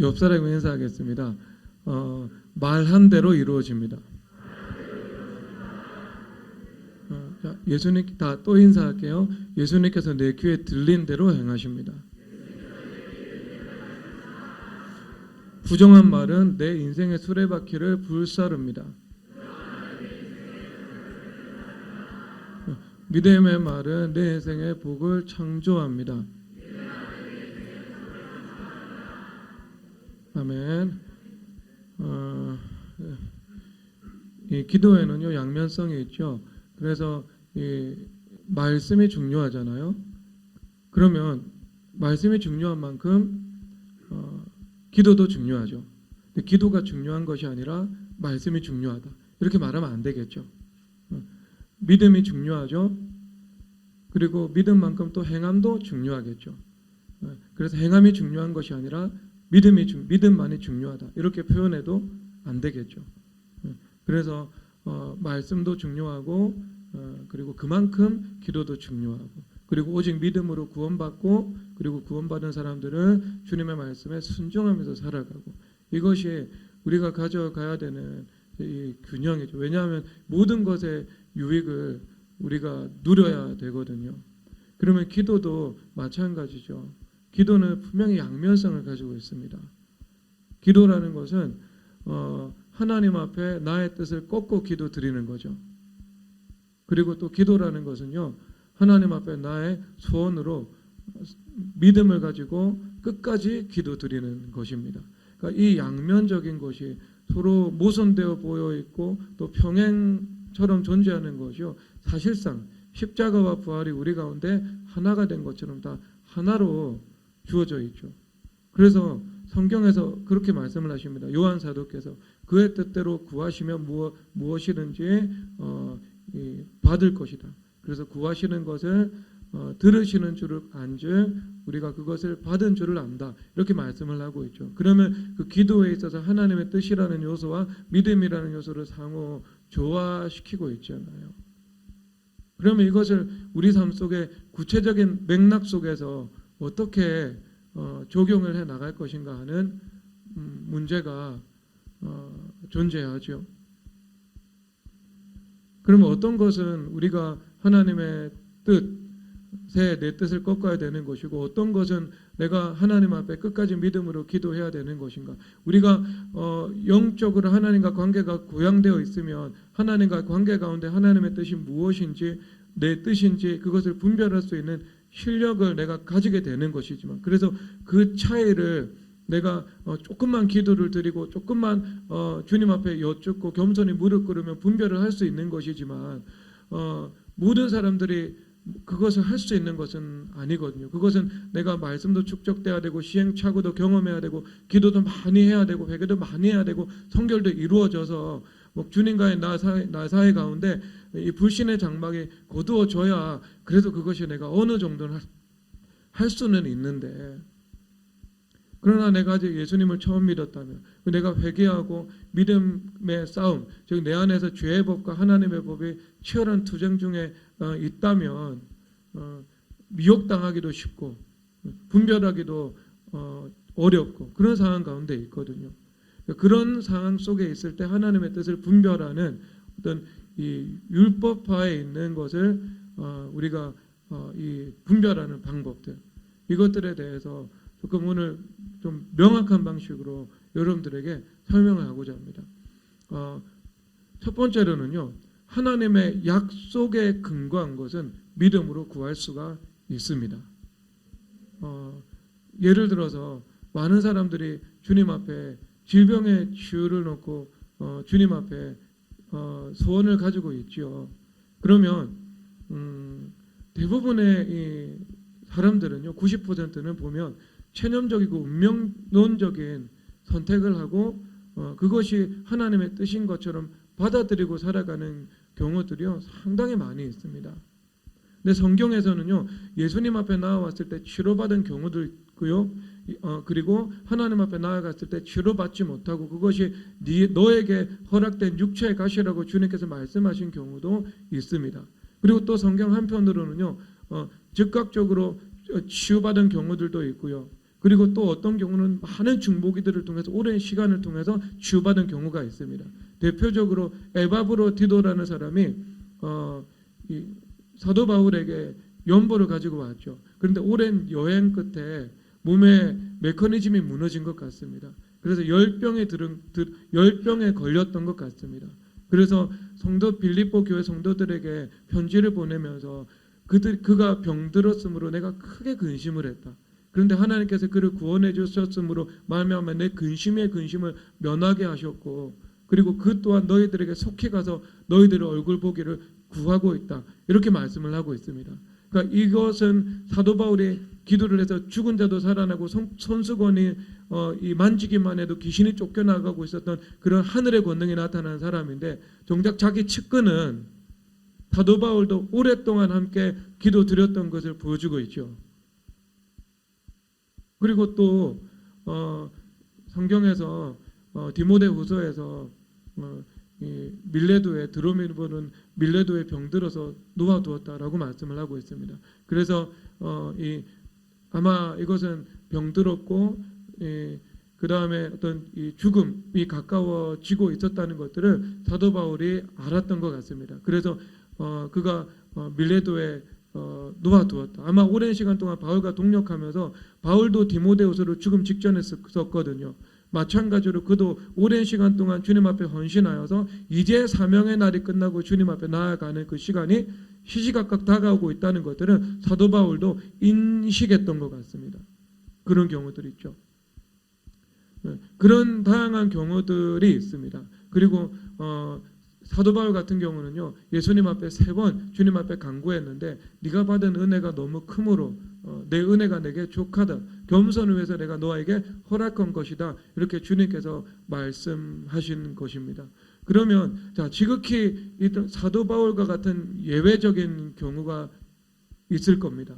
옆 사람과 인사하겠습니다. 말한 대로 이루어집니다. 자, 예수님 다 또 인사할게요. 예수님께서 내 귀에 들린 대로 행하십니다. 부정한 말은 내 인생의 수레바퀴를 불사릅니다. 믿음의 말은 내 인생의 복을 창조합니다. 아멘. 이 기도에는요 양면성이 있죠. 그래서 이 말씀이 중요하잖아요. 그러면 말씀이 중요한 만큼 기도도 중요하죠. 근데 기도가 중요한 것이 아니라 말씀이 중요하다. 이렇게 말하면 안 되겠죠. 믿음이 중요하죠. 그리고 믿음만큼 또 행함도 중요하겠죠. 그래서 행함이 중요한 것이 아니라 믿음만이 중요하다. 이렇게 표현해도 안 되겠죠. 그래서 말씀도 중요하고 그리고 그만큼 기도도 중요하고 그리고 오직 믿음으로 구원받고 그리고 구원받은 사람들은 주님의 말씀에 순종하면서 살아가고 이것이 우리가 가져가야 되는 이 균형이죠. 왜냐하면 모든 것의 유익을 우리가 누려야 되거든요. 그러면 기도도 마찬가지죠. 기도는 분명히 양면성을 가지고 있습니다. 기도라는 것은 하나님 앞에 나의 뜻을 꺾고 기도 드리는 거죠. 그리고 또 기도라는 것은요. 하나님 앞에 나의 소원으로 믿음을 가지고 끝까지 기도 드리는 것입니다. 그러니까 이 양면적인 것이 서로 모순되어 보여 있고 또 평행처럼 존재하는 것이요. 사실상 십자가와 부활이 우리 가운데 하나가 된 것처럼 다 하나로 주어져 있죠. 그래서 성경에서 그렇게 말씀을 하십니다. 요한 사도께서 그의 뜻대로 구하시면 무엇이든지 받을 것이다. 그래서 구하시는 것을 들으시는 줄을 안즉 우리가 그것을 받은 줄을 안다. 이렇게 말씀을 하고 있죠. 그러면 그 기도에 있어서 하나님의 뜻이라는 요소와 믿음이라는 요소를 상호 조화시키고 있잖아요. 그러면 이것을 우리 삶 속에 구체적인 맥락 속에서 어떻게 적용을 해 나갈 것인가 하는 문제가 존재하죠. 그러면 어떤 것은 우리가 하나님의 뜻에 내 뜻을 꺾어야 되는 것이고 어떤 것은 내가 하나님 앞에 끝까지 믿음으로 기도해야 되는 것인가. 우리가 영적으로 하나님과 관계가 고양되어 있으면 하나님과 관계 가운데 하나님의 뜻이 무엇인지 내 뜻인지 그것을 분별할 수 있는 실력을 내가 가지게 되는 것이지만 그래서 그 차이를 내가 조금만 기도를 드리고 조금만 주님 앞에 여쭙고 겸손히 무릎 꿇으면 분별을 할 수 있는 것이지만 모든 사람들이 그것을 할 수 있는 것은 아니거든요. 그것은 내가 말씀도 축적돼야 되고 시행착오도 경험해야 되고 기도도 많이 해야 되고 회개도 많이 해야 되고 성결도 이루어져서 주님과의 나 사이 가운데 이 불신의 장막이 거두어져야 그래도 그것이 내가 어느 정도는 할 수는 있는데 그러나 내가 아직 예수님을 처음 믿었다면 내가 회개하고 믿음의 싸움 즉 내 안에서 죄의 법과 하나님의 법이 치열한 투쟁 중에 있다면 미혹당하기도 쉽고 분별하기도 어렵고 그런 상황 가운데 있거든요. 그런 상황 속에 있을 때 하나님의 뜻을 분별하는 어떤 이 율법화에 있는 것을 우리가 이 분별하는 방법들 이것들에 대해서 조금 오늘 좀 명확한 방식으로 여러분들에게 설명을 하고자 합니다. 첫 번째로는요. 하나님의 약속에 근거한 것은 믿음으로 구할 수가 있습니다. 예를 들어서 많은 사람들이 주님 앞에 질병의 치유를 놓고 주님 앞에 소원을 가지고 있죠. 그러면 대부분의 이 사람들은요. 90%는 보면 체념적이고 운명론적인 선택을 하고 그것이 하나님의 뜻인 것처럼 받아들이고 살아가는 경우들이요. 상당히 많이 있습니다. 근데 성경에서는요. 예수님 앞에 나와왔을 때 치료받은 경우도 있고요. 그리고 하나님 앞에 나아갔을 때 치료받지 못하고 그것이 너에게 허락된 육체의 가시라고 주님께서 말씀하신 경우도 있습니다. 그리고 또 성경 한편으로는요. 즉각적으로 치유받은 경우들도 있고요. 그리고 또 어떤 경우는 많은 중보기들을 통해서 오랜 시간을 통해서 치유받은 경우가 있습니다. 대표적으로 에바브로디도라는 사람이 이 사도 바울에게 연보를 가지고 왔죠. 그런데 오랜 여행 끝에 몸의 메커니즘이 무너진 것 같습니다. 그래서 열병에 걸렸던 것 같습니다. 그래서 빌립보 교회 성도들에게 편지를 보내면서 그가 병들었으므로 내가 크게 근심을 했다. 그런데 하나님께서 그를 구원해 주셨으므로 말미암아 내 근심의 근심을 면하게 하셨고, 그리고 그 또한 너희들에게 속히 가서 너희들의 얼굴 보기를 구하고 있다. 이렇게 말씀을 하고 있습니다. 그러니까 이것은 사도 바울이 기도를 해서 죽은 자도 살아나고 손수건이 이 만지기만 해도 귀신이 쫓겨나가고 있었던 그런 하늘의 권능이 나타난 사람인데, 정작 자기 측근은 사도 바울도 오랫동안 함께 기도드렸던 것을 보여주고 있죠. 그리고 또 성경에서 디모데후서에서 밀레도에 드로미보는 밀레도에 병들어서 놓아두었다라고 말씀을 하고 있습니다. 그래서 아마 이것은 병들었고 그 다음에 어떤 이 죽음이 가까워지고 있었다는 것들을 사도 바울이 알았던 것 같습니다. 그래서 그가 밀레도에 놓아두었다. 아마 오랜 시간 동안 바울과 동역하면서 바울도 디모데후서를 죽음 직전에 썼거든요. 마찬가지로 그도 오랜 시간 동안 주님 앞에 헌신하여서 이제 사명의 날이 끝나고 주님 앞에 나아가는 그 시간이 시시각각 다가오고 있다는 것들은 사도 바울도 인식했던 것 같습니다. 그런 경우들이 있죠. 그런 다양한 경우들이 있습니다. 그리고 사도 바울 같은 경우는요, 예수님 앞에 3번 주님 앞에 간구했는데 네가 받은 은혜가 너무 크므로 내 은혜가 내게 족하다. 겸손을 위해서 내가 너에게 허락한 것이다. 이렇게 주님께서 말씀하신 것입니다. 그러면 자, 지극히 사도 바울과 같은 예외적인 경우가 있을 겁니다.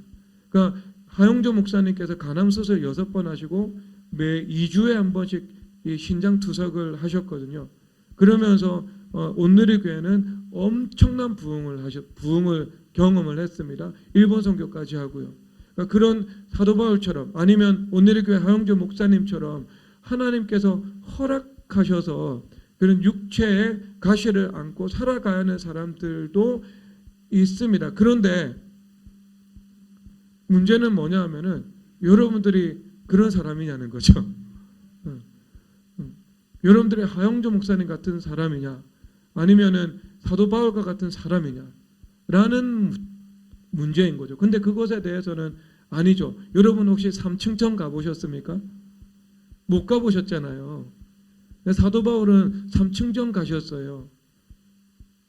그러니까 하용조 목사님께서 간암수술 6번 하시고 매 2주에 한 번씩 이 신장 투석을 하셨거든요. 그러면서 온누리교회는 엄청난 부흥을 경험을 했습니다. 일본 선교까지 하고요. 그러니까 그런 사도 바울처럼 아니면 온누리교회 하용조 목사님처럼 하나님께서 허락하셔서 그런 육체의 가시를 안고 살아가야 하는 사람들도 있습니다. 그런데 문제는 뭐냐 하면은 여러분들이 그런 사람이냐는 거죠. 여러분들이 하용조 목사님 같은 사람이냐 아니면은 사도 바울과 같은 사람이냐라는 문제인 거죠. 근데 그것에 대해서는 아니죠. 여러분 혹시 삼층천 가보셨습니까? 못 가보셨잖아요. 사도 바울은 삼층전 가셨어요.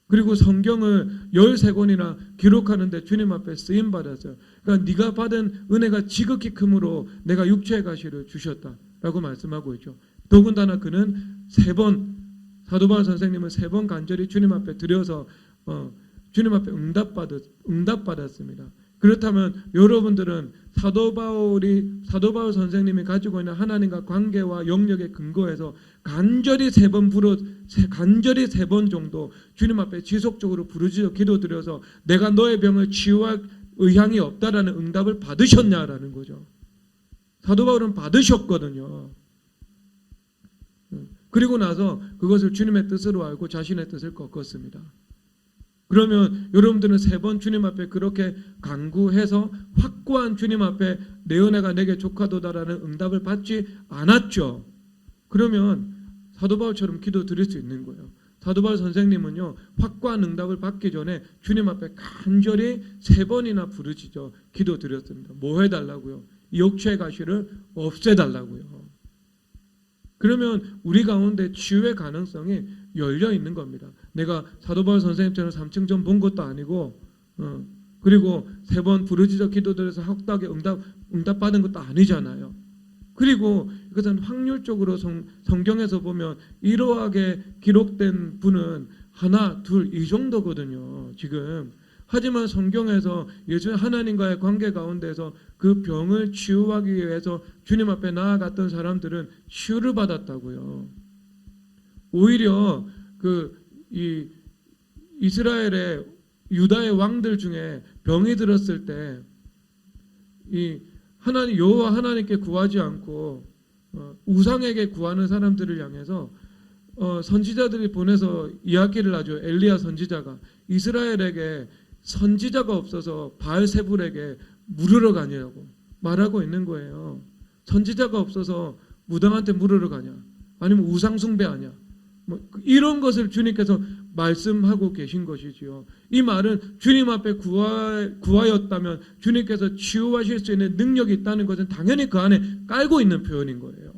그리고 성경을 13권이나 기록하는데 주님 앞에 쓰임 받았어요. 그러니까 네가 받은 은혜가 지극히 크므로 내가 육체의 가시를 주셨다라고 말씀하고 있죠. 더군다나 그는 3번 사도 바울 선생님은 3번 간절히 주님 앞에 드려서 주님 앞에 응답받았습니다. 그렇다면 여러분들은 사도 바울 선생님이 가지고 있는 하나님과 관계와 영역에 근거해서 간절히 3번 정도 주님 앞에 지속적으로 부르짖어 기도드려서 내가 너의 병을 치유할 의향이 없다라는 응답을 받으셨냐라는 거죠. 사도 바울은 받으셨거든요. 그리고 나서 그것을 주님의 뜻으로 알고 자신의 뜻을 꺾었습니다. 그러면 여러분들은 3번 주님 앞에 그렇게 간구해서 확고한 주님 앞에 내 은혜가 내게 족하도다라는 응답을 받지 않았죠. 그러면 사도 바울처럼 기도 드릴 수 있는 거예요. 사도 바울 선생님은요, 확고한 응답을 받기 전에 주님 앞에 간절히 3번이나 부르짖어 기도 드렸습니다. 뭐 해달라고요? 육체의 가시를 없애달라고요. 그러면 우리 가운데 치유의 가능성이 열려 있는 겁니다. 내가 사도 바울 선생님처럼 3층전 본 것도 아니고 그리고 3번 부르짖어 기도드려서 확답에 응답받은 것도 아니잖아요. 그리고 이것은 확률적으로 성경에서 보면 이러하게 기록된 분은 하나, 둘 이 정도거든요. 지금. 하지만 성경에서 예수 하나님과의 관계 가운데서 그 병을 치유하기 위해서 주님 앞에 나아갔던 사람들은 치유를 받았다고요. 오히려 이 이스라엘의 유다의 왕들 중에 병이 들었을 때 이 하나님 여호와 하나님께 구하지 않고 우상에게 구하는 사람들을 향해서 선지자들이 보내서 이야기를 하죠. 엘리야 선지자가 이스라엘에게 선지자가 없어서 바알세불에게 물으러 가냐고 말하고 있는 거예요. 선지자가 없어서 무당한테 물으러 가냐? 아니면 우상 숭배하냐? 뭐 이런 것을 주님께서 말씀하고 계신 것이지요. 이 말은 주님 앞에 구하였다면 주님께서 치유하실 수 있는 능력이 있다는 것은 당연히 그 안에 깔고 있는 표현인 거예요.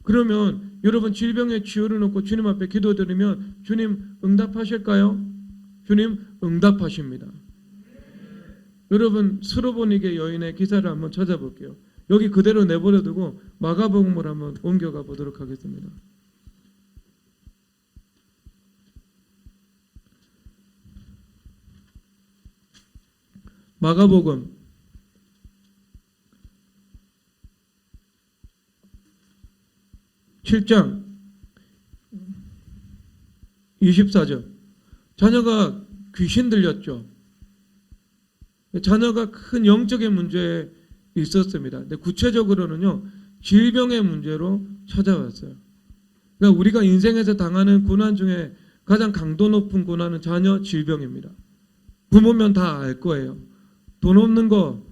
그러면 여러분 질병의 치유를 놓고 주님 앞에 기도드리면 주님 응답하실까요? 주님 응답하십니다. 여러분 스로보니게 여인의 기사를 한번 찾아볼게요. 여기 그대로 내버려두고 마가복음을 한번 옮겨가 보도록 하겠습니다. 마가복음 7장 24절. 자녀가 귀신 들렸죠. 자녀가 큰 영적인 문제에 있었습니다. 근데 구체적으로는요, 질병의 문제로 찾아왔어요. 그러니까 우리가 인생에서 당하는 고난 중에 가장 강도 높은 고난은 자녀 질병입니다. 부모면 다 알 거예요. 돈 없는 거,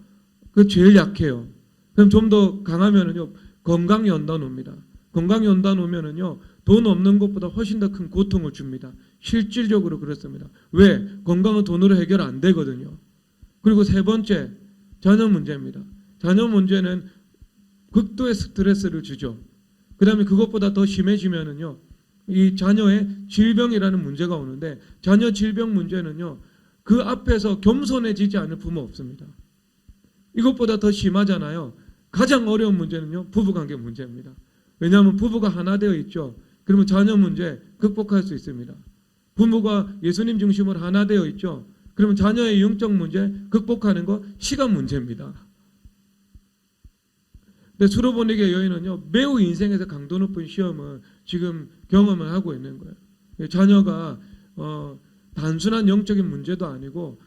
그 제일 약해요. 그럼 좀 더 강하면은요, 건강연단 옵니다. 건강연단 오면은요, 돈 없는 것보다 훨씬 더 큰 고통을 줍니다. 실질적으로 그렇습니다. 왜? 건강은 돈으로 해결 안 되거든요. 그리고 세 번째, 자녀 문제입니다. 자녀 문제는 극도의 스트레스를 주죠. 그 다음에 그것보다 더 심해지면은요, 이 자녀의 질병이라는 문제가 오는데, 자녀 질병 문제는요, 그 앞에서 겸손해지지 않을 부모 없습니다. 이것보다 더 심하잖아요. 가장 어려운 문제는요, 부부관계 문제입니다. 왜냐하면 부부가 하나 되어 있죠. 그러면 자녀 문제 극복할 수 있습니다. 부모가 예수님 중심으로 하나 되어 있죠. 그러면 자녀의 영적 문제 극복하는 거 시간 문제입니다. 근데 수로보니게 여인은요, 매우 인생에서 강도 높은 시험을 지금 경험을 하고 있는 거예요. 자녀가 단순한 영적인 문제도 아니고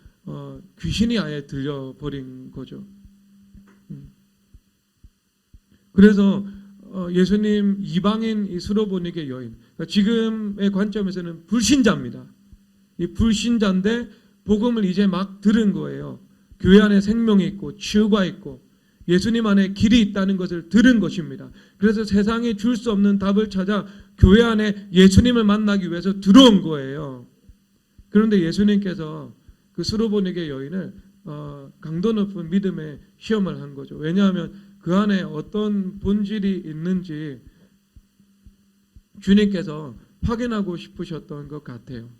귀신이 아예 들려버린 거죠. 그래서 예수님 이방인 이 수로보니게 여인, 그러니까 지금의 관점에서는 불신자입니다. 이 불신자인데 복음을 이제 막 들은 거예요. 교회 안에 생명이 있고 치유가 있고 예수님 안에 길이 있다는 것을 들은 것입니다. 그래서 세상이 줄 수 없는 답을 찾아 교회 안에 예수님을 만나기 위해서 들어온 거예요. 그런데 예수님께서 그 수로보니게 여인을 강도 높은 믿음의 시험을 한 거죠. 왜냐하면 그 안에 어떤 본질이 있는지 주님께서 확인하고 싶으셨던 것 같아요.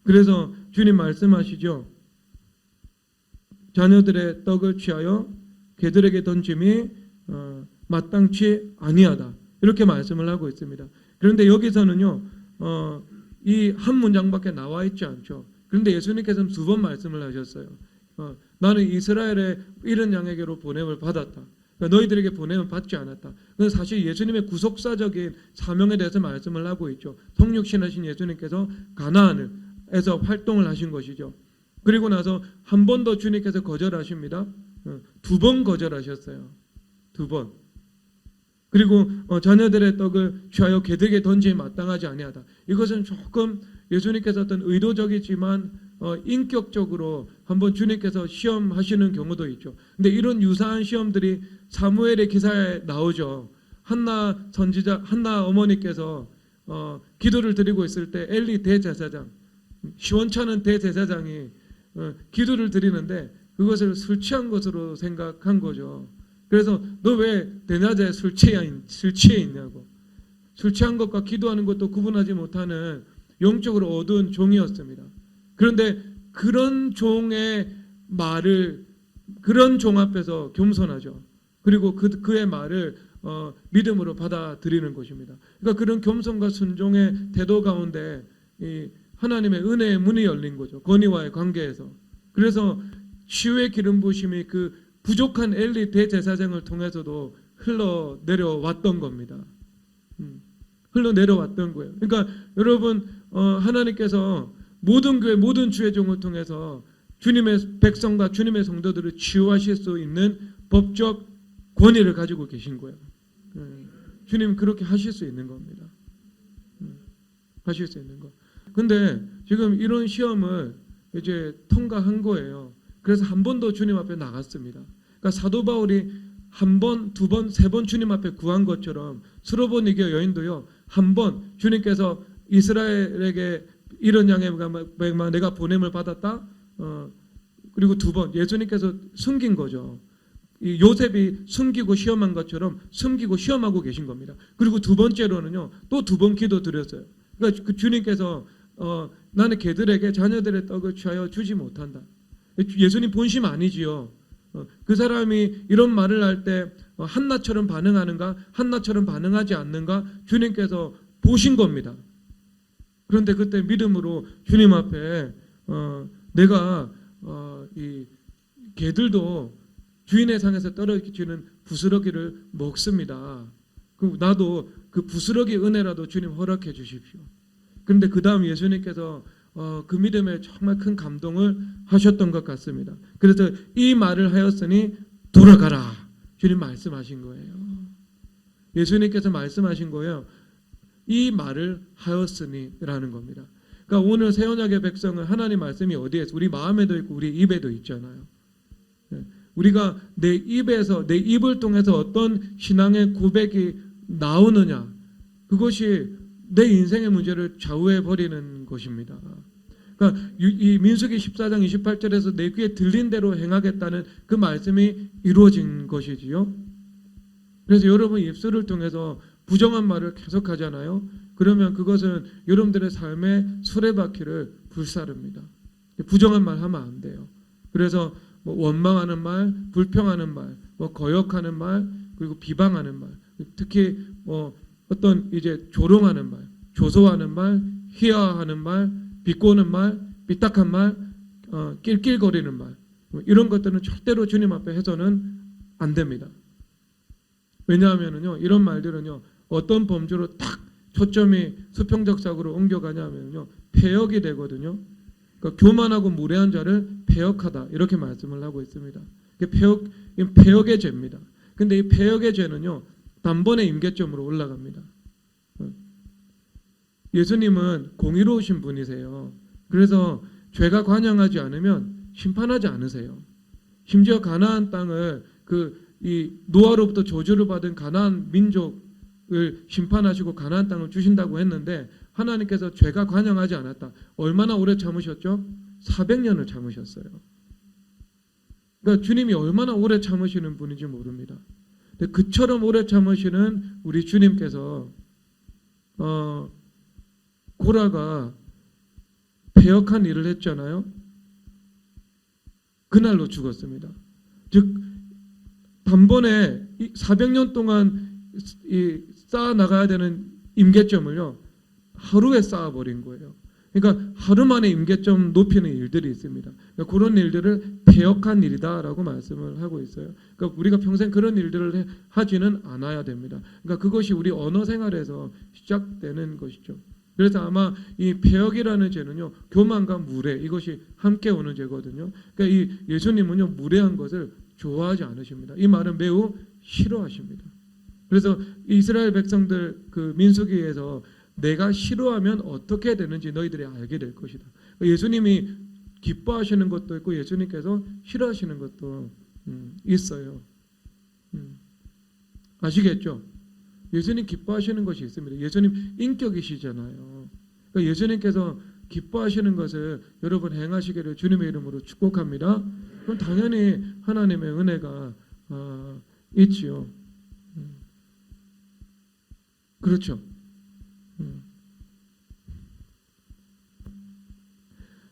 그래서 주님 말씀하시죠. 자녀들의 떡을 취하여 개들에게 던짐이 마땅치 아니하다. 이렇게 말씀을 하고 있습니다. 그런데 여기서는요, 이 한 문장밖에 나와 있지 않죠. 그런데 예수님께서는 두 번 말씀을 하셨어요. 나는 이스라엘의 이런 양에게로 보냄을 받았다. 그러니까 너희들에게 보냄을 받지 않았다. 그건 사실 예수님의 구속사적인 사명에 대해서 말씀을 하고 있죠. 성육신하신 예수님께서 가나안에서 활동을 하신 것이죠. 그리고 나서 한 번 더 주님께서 거절하십니다. 두 번 거절하셨어요. 두 번. 그리고 자녀들의 떡을 취하여 개들에게 던짐이 마땅하지 아니하다. 이것은 조금 예수님께서 어떤 의도적이지만 인격적으로 한번 주님께서 시험하시는 경우도 있죠. 근데 이런 유사한 시험들이 사무엘의 기사에 나오죠. 한나 선지자, 한나 어머니께서 기도를 드리고 있을 때 엘리 대제사장, 시원찮은 대제사장이 기도를 드리는데 그것을 술 취한 것으로 생각한 거죠. 그래서 너 왜 대낮에 술 취해 있냐고. 술 취한 것과 기도하는 것도 구분하지 못하는 영적으로 어두운 종이었습니다. 그런데 그런 종의 말을, 그런 종 앞에서 겸손하죠. 그리고 그의 말을 믿음으로 받아들이는 것입니다. 그러니까 그런 겸손과 순종의 태도 가운데 이 하나님의 은혜의 문이 열린 거죠. 건의와의 관계에서. 그래서 치유의 기름 부으심이 그 부족한 엘리 대제사장을 통해서도 흘러내려왔던 겁니다. 흘러내려왔던 거예요. 그러니까 여러분 하나님께서 모든 교회 모든 주의 종을 통해서 주님의 백성과 주님의 성도들을 치유하실 수 있는 법적 권위를 가지고 계신 거예요. 주님 그렇게 하실 수 있는 겁니다. 하실 수 있는 거. 근데 지금 이런 시험을 이제 통과한 거예요. 그래서 한 번 더 주님 앞에 나갔습니다. 그러니까 사도 바울이 한 번, 두 번, 세 번 주님 앞에 구한 것처럼 스로보니게 여인도요. 한 번 주님께서 이스라엘에게 이런 양의 내가 보냄을 받았다. 그리고 두 번 예수님께서 숨긴 거죠. 이 요셉이 숨기고 시험한 것처럼 숨기고 시험하고 계신 겁니다. 그리고 두 번째로는요. 또 두 번 기도드렸어요. 그러니까 그 주님께서 나는 개들에게 자녀들의 떡을 취하여 주지 못한다. 예수님 본심 아니지요. 그 사람이 이런 말을 할 때 한나처럼 반응하는가 한나처럼 반응하지 않는가 주님께서 보신 겁니다. 그런데 그때 믿음으로 주님 앞에 내가 이 개들도 주인의 상에서 떨어지는 부스러기를 먹습니다. 그럼 나도 그 부스러기 은혜라도 주님 허락해 주십시오. 그런데 그 다음 예수님께서 그 믿음에 정말 큰 감동을 하셨던 것 같습니다. 그래서 이 말을 하였으니 돌아가라. 주님 말씀하신 거예요. 예수님께서 말씀하신 거예요. 이 말을 하였으니라는 겁니다. 그러니까 오늘 새 언약의 백성은 하나님 말씀이 어디에 있어? 우리 마음에도 있고 우리 입에도 있잖아요. 우리가 내 입에서 내 입을 통해서 어떤 신앙의 고백이 나오느냐 그것이 내 인생의 문제를 좌우해 버리는 것입니다. 그러니까 이 민수기 14장 28절에서 내 귀에 들린 대로 행하겠다는 그 말씀이 이루어진 것이지요. 그래서 여러분 입술을 통해서 부정한 말을 계속 하잖아요. 그러면 그것은 여러분들의 삶의 수레바퀴를 불사릅니다. 부정한 말 하면 안 돼요. 그래서 뭐 원망하는 말, 불평하는 말, 뭐 거역하는 말, 그리고 비방하는 말, 특히 뭐 어떤 이제 조롱하는 말, 조소하는 말, 희화하는 말, 비꼬는 말, 삐딱한 말, 낄낄거리는 말, 이런 것들은 절대로 주님 앞에 해서는 안 됩니다. 왜냐하면요, 이런 말들은요, 어떤 범주로 딱 초점이 수평적사고로 옮겨가냐면요, 폐역이 되거든요. 그러니까 교만하고 무례한 자를 폐역하다 이렇게 말씀을 하고 있습니다. 폐역의 죄입니다. 근데 이 폐역의 죄는요, 단번에 임계점으로 올라갑니다. 예수님은 공의로우신 분이세요. 그래서 죄가 관영하지 않으면 심판하지 않으세요. 심지어 가나안 땅을 이 노아로부터 저주를 받은 가나안 민족을 심판하시고 가나안 땅을 주신다고 했는데 하나님께서 죄가 관영하지 않았다. 얼마나 오래 참으셨죠? 400년을 참으셨어요. 그러니까 주님이 얼마나 오래 참으시는 분인지 모릅니다. 근데 그처럼 오래 참으시는 우리 주님께서 고라가 패역한 일을 했잖아요. 그날로 죽었습니다. 즉 단번에 400년 동안 쌓아 나가야 되는 임계점을요 하루에 쌓아버린 거예요. 그러니까 하루 만에 임계점 높이는 일들이 있습니다. 그러니까 그런 일들을 패역한 일이다라고 말씀을 하고 있어요. 그러니까 우리가 평생 그런 일들을 하지는 않아야 됩니다. 그러니까 그것이 우리 언어 생활에서 시작되는 것이죠. 그래서 아마 이 패역이라는 죄는요 교만과 무례 이것이 함께 오는 죄거든요. 그러니까 이 예수님은요 무례한 것을 좋아하지 않으십니다. 이 말은 매우 싫어하십니다. 그래서 이스라엘 백성들 그 민수기에서 내가 싫어하면 어떻게 되는지 너희들이 알게 될 것이다. 예수님이 기뻐하시는 것도 있고 예수님께서 싫어하시는 것도 있어요. 아시겠죠? 예수님 기뻐하시는 것이 있습니다. 예수님 인격이시잖아요. 그러니까 예수님께서 기뻐하시는 것을 여러분 행하시기를 주님의 이름으로 축복합니다. 그럼 당연히 하나님의 은혜가 있지요. 그렇죠.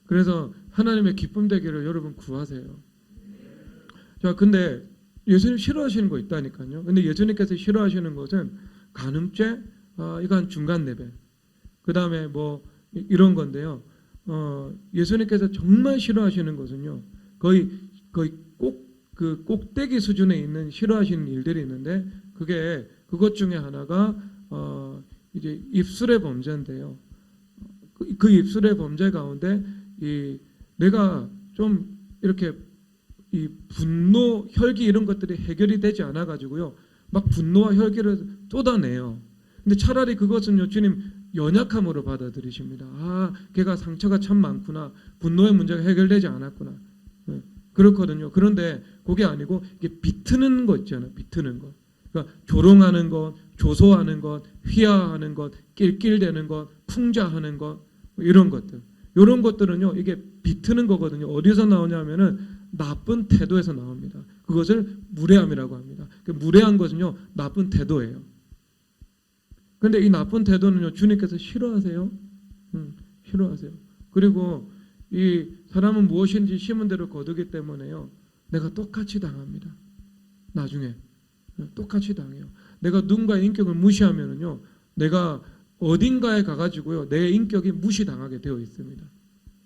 그래서 하나님의 기쁨 되기를 여러분 구하세요. 자, 근데 예수님 싫어하시는 거 있다니까요. 근데 예수님께서 싫어하시는 것은 간음죄, 이건 중간 레벨. 그 다음에 뭐 이런 건데요. 예수님께서 정말 싫어하시는 것은요. 거의 그 꼭대기 수준에 있는 싫어하시는 일들이 있는데 그것 중에 하나가 이제 입술의 범죄인데요. 그 입술의 범죄 가운데 내가 좀 이렇게 이 분노, 혈기 이런 것들이 해결이 되지 않아 가지고요. 막 분노와 혈기를 쏟아내요. 근데 차라리 그것은요, 주님 연약함으로 받아들이십니다. 아, 걔가 상처가 참 많구나. 분노의 문제가 해결되지 않았구나. 그렇거든요. 그런데 그게 아니고 이게 비트는 거 있잖아요. 비트는 거. 그러니까 조롱하는 것, 조소하는 것, 휘하하는 것, 낄낄대는 것, 풍자하는 것, 이런 것들. 이런 것들은요, 이게 비트는 거거든요. 어디서 나오냐면은 나쁜 태도에서 나옵니다. 그것을 무례함이라고 합니다. 그 무례한 것은요, 나쁜 태도예요. 그런데 이 나쁜 태도는요, 주님께서 싫어하세요. 싫어하세요. 그리고 이 사람은 무엇인지 심은 대로 거두기 때문에요, 내가 똑같이 당합니다. 나중에 똑같이 당해요. 내가 누군가의 인격을 무시하면은요, 내가 어딘가에 가가지고요, 내 인격이 무시당하게 되어 있습니다.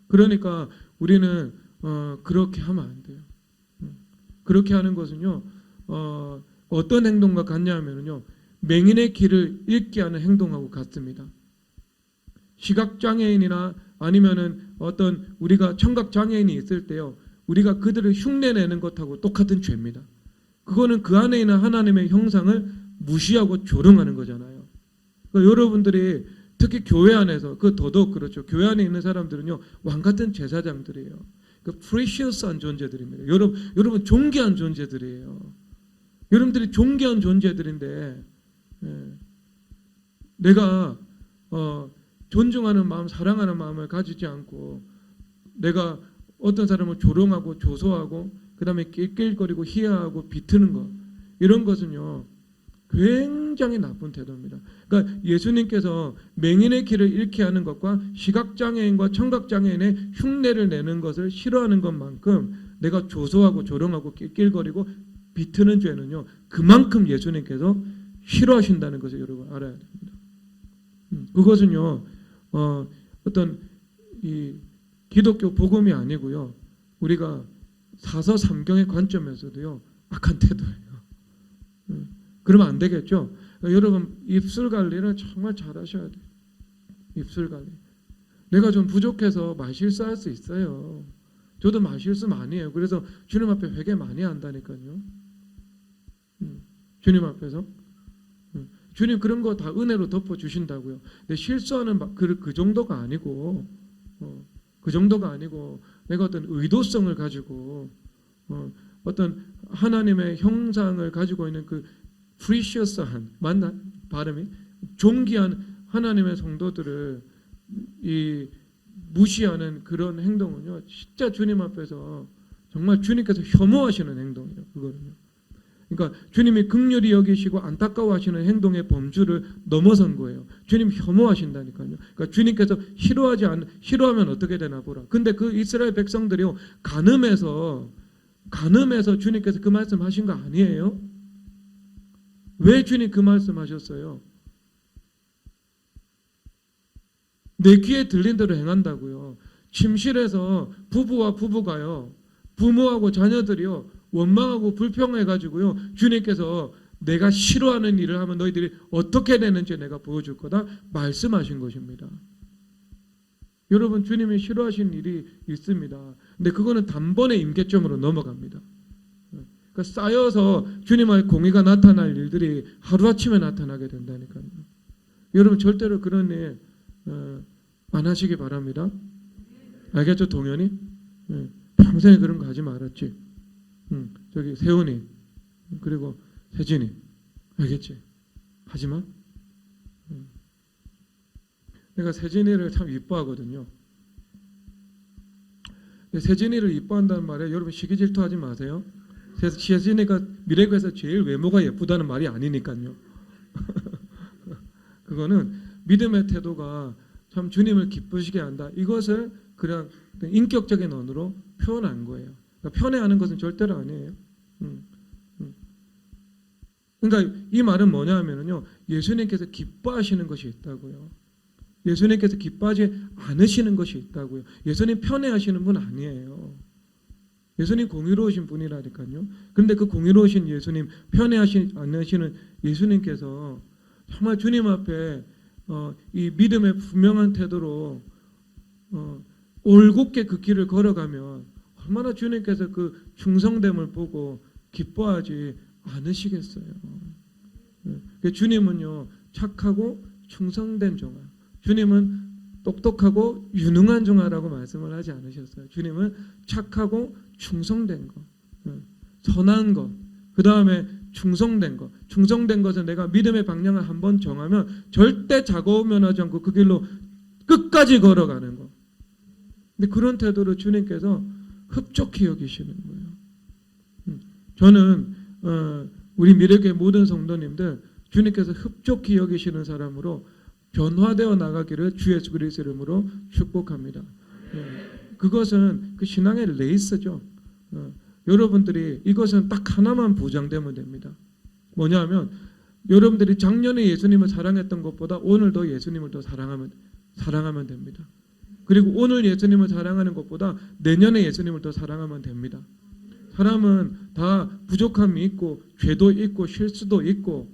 그러니까 우리는 그렇게 하면 안 돼요. 그렇게 하는 것은요, 어떤 행동과 같냐면요, 맹인의 길을 잃게 하는 행동하고 같습니다. 시각장애인이나 아니면은 어떤 우리가 청각장애인이 있을 때요, 우리가 그들을 흉내내는 것하고 똑같은 죄입니다. 그거는 그 안에 있는 하나님의 형상을 무시하고 조롱하는 거잖아요. 그러니까 여러분들이 특히 교회 안에서, 그 더더욱 그렇죠. 교회 안에 있는 사람들은요, 왕 같은 제사장들이에요. 그 프리셔스한 존재들입니다. 여러분 존귀한 존재들이에요. 여러분들이 존귀한 존재들인데, 내가 존중하는 마음, 사랑하는 마음을 가지지 않고 내가 어떤 사람을 조롱하고 조소하고 그 다음에 낄낄거리고 희화하고 비트는 것, 이런 것은요 굉장히 나쁜 태도입니다. 그러니까 예수님께서 맹인의 길을 잃게 하는 것과 시각장애인과 청각장애인의 흉내를 내는 것을 싫어하는 것만큼 내가 조소하고 조롱하고 낄낄거리고 비트는 죄는요, 그만큼 예수님께서 싫어하신다는 것을 여러분 알아야 됩니다. 그것은요, 어떤 이 기독교 복음이 아니고요, 우리가 사서 삼경의 관점에서도요, 악한 태도예요. 그러면 안 되겠죠? 여러분, 입술 관리를 정말 잘 하셔야 돼요. 입술 관리. 내가 좀 부족해서 말실수할 수 있어요. 저도 말실수 많이 해요. 그래서 주님 앞에 회개 많이 한다니까요. 주님 앞에서. 주님 그런 거 다 은혜로 덮어주신다고요. 근데 실수하는 그 정도가 아니고, 그 정도가 아니고, 내가 어떤 의도성을 가지고, 어떤 하나님의 형상을 가지고 있는 그 프리셔스한, 맞나? 발음이? 존귀한 하나님의 성도들을 이 무시하는 그런 행동은요, 진짜 주님 앞에서 정말 주님께서 혐오하시는 행동이에요. 그거는요. 그러니까 주님이 긍휼히 여기시고 안타까워하시는 행동의 범주를 넘어선 거예요. 주님 혐오하신다니까요. 그러니까 주님께서 싫어하면 어떻게 되나 보라. 근데 그 이스라엘 백성들이요, 간음해서 주님께서 그 말씀하신 거 아니에요? 왜 주님 그 말씀하셨어요? 내 귀에 들린 대로 행한다고요. 침실에서 부부와 부부가요, 부모하고 자녀들이요, 원망하고 불평해가지고요, 주님께서 내가 싫어하는 일을 하면 너희들이 어떻게 되는지 내가 보여줄 거다 말씀하신 것입니다. 여러분, 주님이 싫어하시는 일이 있습니다. 근데 그거는 단번에 임계점으로 넘어갑니다. 그러니까 쌓여서 주님의 공의가 나타날 일들이 하루아침에 나타나게 된다니까요. 여러분, 절대로 그런 일 안 하시기 바랍니다. 알겠죠, 동현이? 평생에 그런 거 하지 말았지. 저기 세훈이, 그리고 세진이, 알겠지? 하지마. 내가 세진이를 참 이뻐하거든요. 세진이를 이뻐한다는 말에 여러분 시기 질투하지 마세요. 세진이가 미래교에서 제일 외모가 예쁘다는 말이 아니니까요. 그거는 믿음의 태도가 참 주님을 기쁘시게 한다, 이것을 그냥 인격적인 언어로 표현한 거예요. 그러니까 편애하는 것은 절대로 아니에요. 그러니까 이 말은 뭐냐 하면요, 예수님께서 기뻐하시는 것이 있다고요. 예수님께서 기뻐하지 않으시는 것이 있다고요. 예수님 편애하시는 분 아니에요. 예수님 공의로우신 분이라니까요. 그런데 그 공의로우신 예수님, 편애하지 않으시는 예수님께서 정말 주님 앞에 이 믿음의 분명한 태도로 올곧게 그 길을 걸어가면 얼마나 주님께서 그 충성됨을 보고 기뻐하지 않으시겠어요. 주님은요 착하고 충성된 종아, 주님은 똑똑하고 유능한 종아라고 말씀을 하지 않으셨어요. 주님은 착하고 충성된 것, 선한 것, 그 다음에 충성된 것. 충성된 것은 내가 믿음의 방향을 한번 정하면 절대 좌고우면하지 않고 그 길로 끝까지 걸어가는 것. 근데 그런 태도를 주님께서 흡족히 여기시는 거예요. 저는 우리 미래교회 모든 성도님들 주님께서 흡족히 여기시는 사람으로 변화되어 나가기를 주 예수 그리스도의 이름으로 축복합니다. 그것은 그 신앙의 레이스죠. 여러분들이 이것은 딱 하나만 보장되면 됩니다. 뭐냐면 여러분들이 작년에 예수님을 사랑했던 것보다 오늘도 예수님을 더 사랑하면 됩니다. 그리고 오늘 예수님을 사랑하는 것보다 내년에 예수님을 더 사랑하면 됩니다. 사람은 다 부족함이 있고 죄도 있고 실수도 있고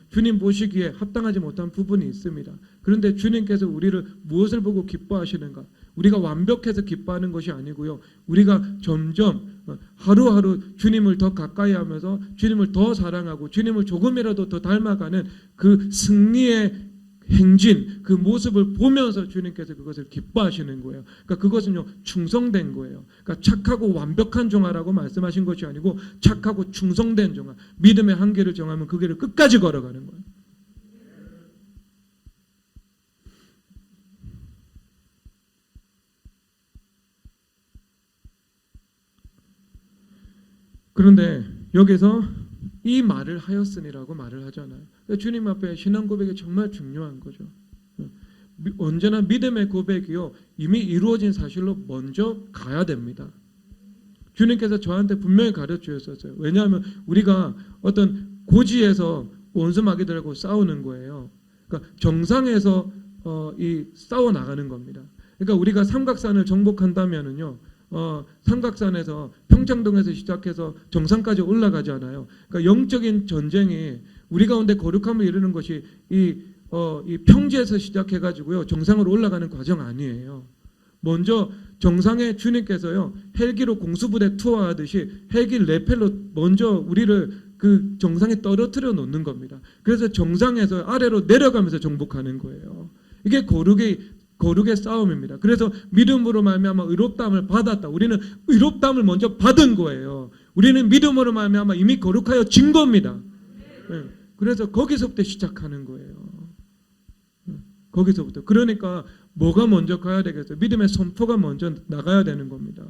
주님 보시기에 합당하지 못한 부분이 있습니다. 그런데 주님께서 우리를 무엇을 보고 기뻐하시는가? 우리가 완벽해서 기뻐하는 것이 아니고요. 우리가 점점 하루하루 주님을 더 가까이 하면서 주님을 더 사랑하고 주님을 조금이라도 더 닮아가는 그 승리의 행진, 그 모습을 보면서 주님께서 그것을 기뻐하시는 거예요. 그러니까 그것은요 충성된 거예요. 그러니까 착하고 완벽한 종아라고 말씀하신 것이 아니고 착하고 충성된 종아, 믿음의 한계를 정하면 그 길을 끝까지 걸어가는 거예요. 그런데 여기서 이 말을 하였으니라고 말을 하잖아요. 주님 앞에 신앙 고백이 정말 중요한 거죠. 언제나 믿음의 고백이요 이미 이루어진 사실로 먼저 가야 됩니다. 주님께서 저한테 분명히 가르쳐 주셨어요. 왜냐하면 우리가 어떤 고지에서 원수 마귀들하고 싸우는 거예요. 그러니까 정상에서 싸워 나가는 겁니다. 그러니까 우리가 삼각산을 정복한다면은요. 삼각산에서 평창동에서 시작해서 정상까지 올라가잖아요. 그러니까 영적인 전쟁이 우리 가운데 거룩함을 이루는 것이 이 평지에서 시작해가지고요 정상으로 올라가는 과정 아니에요. 먼저 정상에 주님께서요 헬기로 공수부대 투하하듯이 헬기 레펠로 먼저 우리를 그 정상에 떨어뜨려 놓는 겁니다. 그래서 정상에서 아래로 내려가면서 정복하는 거예요. 이게 거룩의 싸움입니다. 그래서 믿음으로 말미암아 의롭다함을 받았다. 우리는 의롭다함을 먼저 받은 거예요. 우리는 믿음으로 말미암아 이미 거룩하여 진 겁니다. 그래서 거기서부터 시작하는 거예요. 거기서부터. 그러니까 뭐가 먼저 가야 되겠어요? 믿음의 선포가 먼저 나가야 되는 겁니다.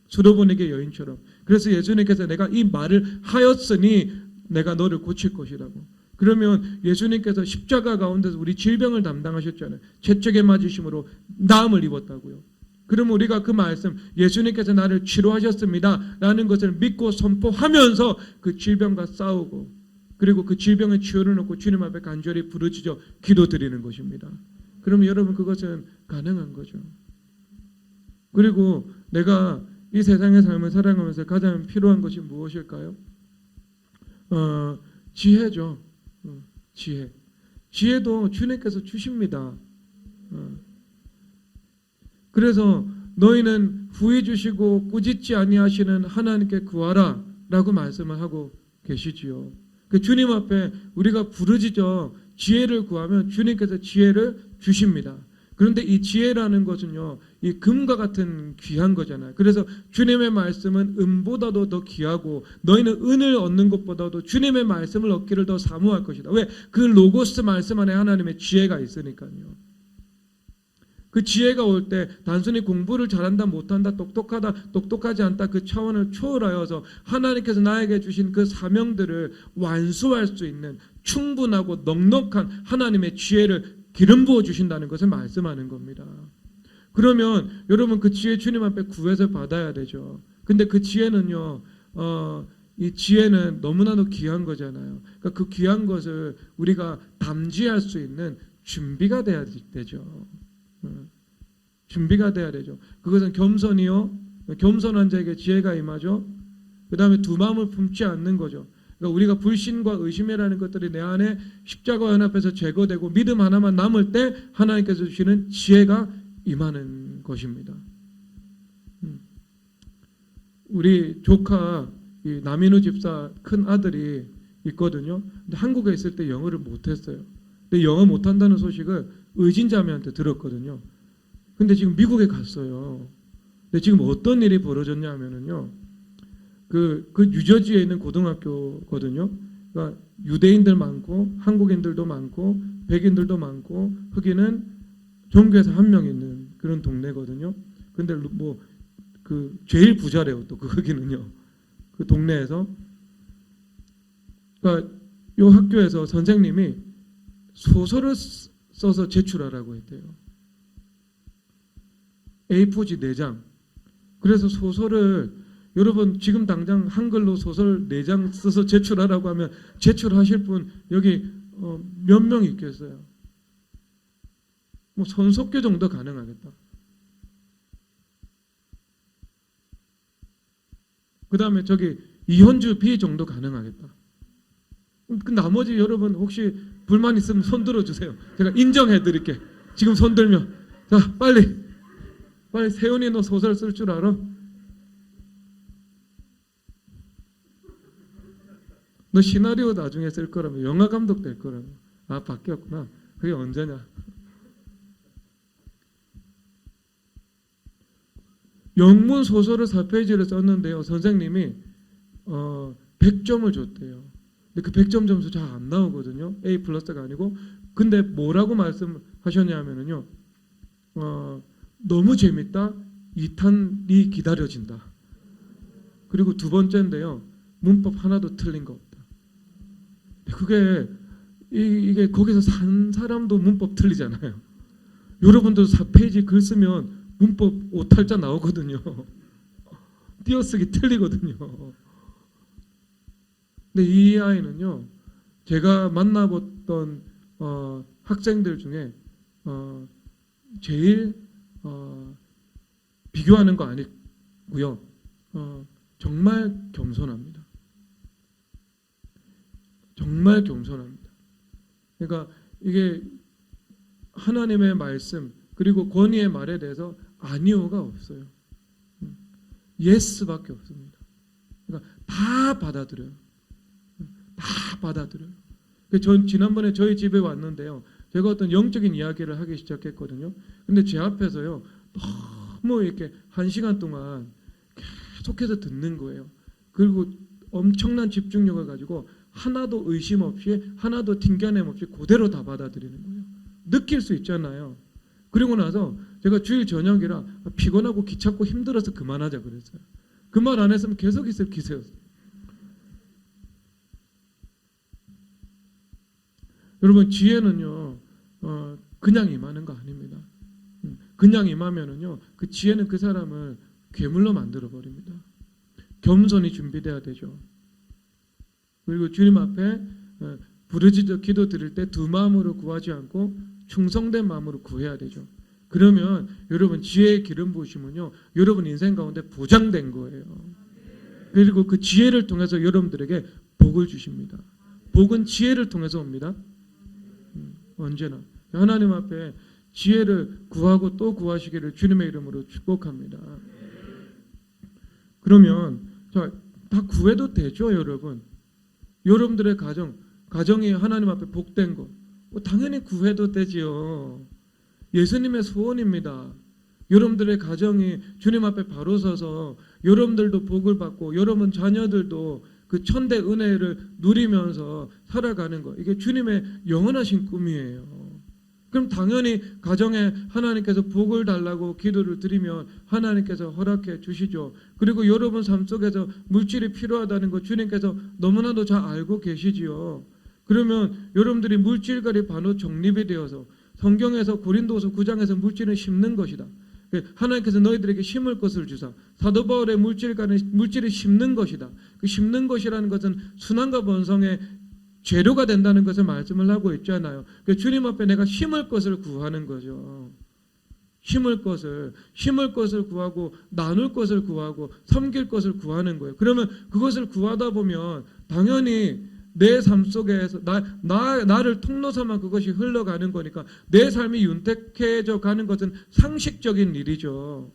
수로보니게 여인처럼. 그래서 예수님께서 내가 이 말을 하였으니 내가 너를 고칠 것이라고. 그러면 예수님께서 십자가 가운데서 우리 질병을 담당하셨잖아요. 채찍에 맞으심으로 나음을 입었다고요. 그러면 우리가 그 말씀 예수님께서 나를 치료하셨습니다 라는 것을 믿고 선포하면서 그 질병과 싸우고 그리고 그 질병의 치유를 놓고 주님 앞에 간절히 부르짖어 기도드리는 것입니다. 그러면 여러분 그것은 가능한 거죠. 그리고 내가 이 세상의 삶을 살아가면서 가장 필요한 것이 무엇일까요? 지혜죠. 지혜. 지혜도 주님께서 주십니다. 그래서 너희는 후히 주시고 꾸짖지 아니하시는 하나님께 구하라 라고 말씀을 하고 계시지요. 그 주님 앞에 우리가 부르짖어 지혜를 구하면 주님께서 지혜를 주십니다. 그런데 이 지혜라는 것은요, 이 금과 같은 귀한 거잖아요. 그래서 주님의 말씀은 은보다도 더 귀하고 너희는 은을 얻는 것보다도 주님의 말씀을 얻기를 더 사모할 것이다. 왜? 그 로고스 말씀 안에 하나님의 지혜가 있으니까요. 그 지혜가 올 때 단순히 공부를 잘한다 못한다 똑똑하다 똑똑하지 않다 그 차원을 초월하여서 하나님께서 나에게 주신 그 사명들을 완수할 수 있는 충분하고 넉넉한 하나님의 지혜를 기름 부어 주신다는 것을 말씀하는 겁니다. 그러면 여러분 그 지혜 주님 앞에 구해서 받아야 되죠. 근데 그 지혜는요, 이 지혜는 너무나도 귀한 거잖아요. 그러니까 그 귀한 것을 우리가 담지할 수 있는 준비가 돼야 되죠. 준비가 돼야 되죠. 그것은 겸손이요. 겸손한 자에게 지혜가 임하죠. 그 다음에 두 마음을 품지 않는 거죠. 그러니까 우리가 불신과 의심이라는 것들이 내 안에 십자가 연합해서 제거되고 믿음 하나만 남을 때 하나님께서 주시는 지혜가 임하는 것입니다. 우리 조카 이 남인우 집사 큰 아들이 있거든요. 근데 한국에 있을 때 영어를 못했어요. 근데 영어 못한다는 소식을 의진자매한테 들었거든요. 근데 지금 미국에 갔어요. 근데 지금 어떤 일이 벌어졌냐면요. 그 뉴저지에 있는 고등학교거든요. 그러니까 유대인들 많고 한국인들도 많고 백인들도 많고 흑인은 종교에서 한 명 있는 그런 동네거든요. 근데 뭐 그 제일 부자래요. 또 그 흑인은요. 그 동네에서. 그러니까 요 학교에서 선생님이 소설을 써서 제출하라고 했대요. A4지 4장. 그래서 소설을 여러분 지금 당장 한글로 소설 4장 써서 제출하라고 하면 제출하실 분 여기 몇 명 있겠어요? 뭐 손석규 정도 가능하겠다. 그 다음에 저기 이현주 B 정도 가능하겠다. 그 나머지 여러분 혹시 불만 있으면 손 들어주세요. 제가 인정해 드릴게. 지금 손 들면 자 빨리 세훈이 너 소설 쓸 줄 알아? 너 시나리오 나중에 쓸 거라며 영화 감독 될 거라며. 아 바뀌었구나. 그게 언제냐? 영문 소설을 4페이지를 썼는데요. 선생님이 100점을 줬대요. 근데 그 100점 점수 잘 안 나오거든요. A 플러스가 아니고. 근데 뭐라고 말씀하셨냐면요. 너무 재밌다. 2탄이 기다려진다. 그리고 두 번째인데요. 문법 하나도 틀린 거 없다. 그게 이게 거기서 산 사람도 문법 틀리잖아요. 여러분도 4페이지 글 쓰면 문법 오탈자 나오거든요. 띄어쓰기 틀리거든요. 근데 이 아이는요. 제가 만나봤던 학생들 중에 제일 비교하는 거 아니고요. 정말 겸손합니다. 정말 겸손합니다. 그러니까 이게 하나님의 말씀 그리고 권위의 말에 대해서 아니오가 없어요. 예스밖에 없습니다. 그러니까 다 받아들여요. 다 받아들여요. 전 지난번에 저희 집에 왔는데요. 제가 어떤 영적인 이야기를 하기 시작했거든요. 근데 제 앞에서요. 너무 이렇게 1시간 동안 계속해서 듣는 거예요. 그리고 엄청난 집중력을 가지고 하나도 의심 없이 하나도 튕겨냄 없이 그대로 다 받아들이는 거예요. 느낄 수 있잖아요. 그리고 나서 제가 주일 저녁이라 피곤하고 귀찮고 힘들어서 그만하자 그랬어요. 그 말 안 했으면 계속 있을 기세였어요. 여러분 지혜는요 그냥 임하는 거 아닙니다. 그냥 임하면은요 그 지혜는 그 사람을 괴물로 만들어 버립니다. 겸손이 준비돼야 되죠. 그리고 주님 앞에 부르짖어 기도 드릴 때 두 마음으로 구하지 않고 충성된 마음으로 구해야 되죠. 그러면 여러분 지혜의 기름 부으시면요 여러분 인생 가운데 보장된 거예요. 그리고 그 지혜를 통해서 여러분들에게 복을 주십니다. 복은 지혜를 통해서 옵니다. 언제나 하나님 앞에 지혜를 구하고 또 구하시기를 주님의 이름으로 축복합니다. 그러면 다 구해도 되죠, 여러분. 여러분들의 가정이 하나님 앞에 복된 거 당연히 구해도 되지요. 예수님의 소원입니다. 여러분들의 가정이 주님 앞에 바로 서서 여러분들도 복을 받고 여러분 자녀들도 그 천대 은혜를 누리면서 살아가는 거 이게 주님의 영원하신 꿈이에요. 그럼 당연히 가정에 하나님께서 복을 달라고 기도를 드리면 하나님께서 허락해 주시죠. 그리고 여러분 삶 속에서 물질이 필요하다는 거 주님께서 너무나도 잘 알고 계시지요. 그러면 여러분들이 물질과의 반호 정립이 되어서 성경에서 고린도서 9장에서 물질은 심는 것이다. 하나님께서 너희들에게 심을 것을 주사 사도 바울의 물질이 심는 것이다. 그 심는 것이라는 것은 순환과 번성의 재료가 된다는 것을 말씀을 하고 있잖아요. 주님 앞에 내가 심을 것을 구하는 거죠. 심을 것을 구하고 나눌 것을 구하고 섬길 것을 구하는 거예요. 그러면 그것을 구하다 보면 당연히 내 삶 속에서 나를 통로 삼아 그것이 흘러가는 거니까 내 삶이 윤택해져 가는 것은 상식적인 일이죠.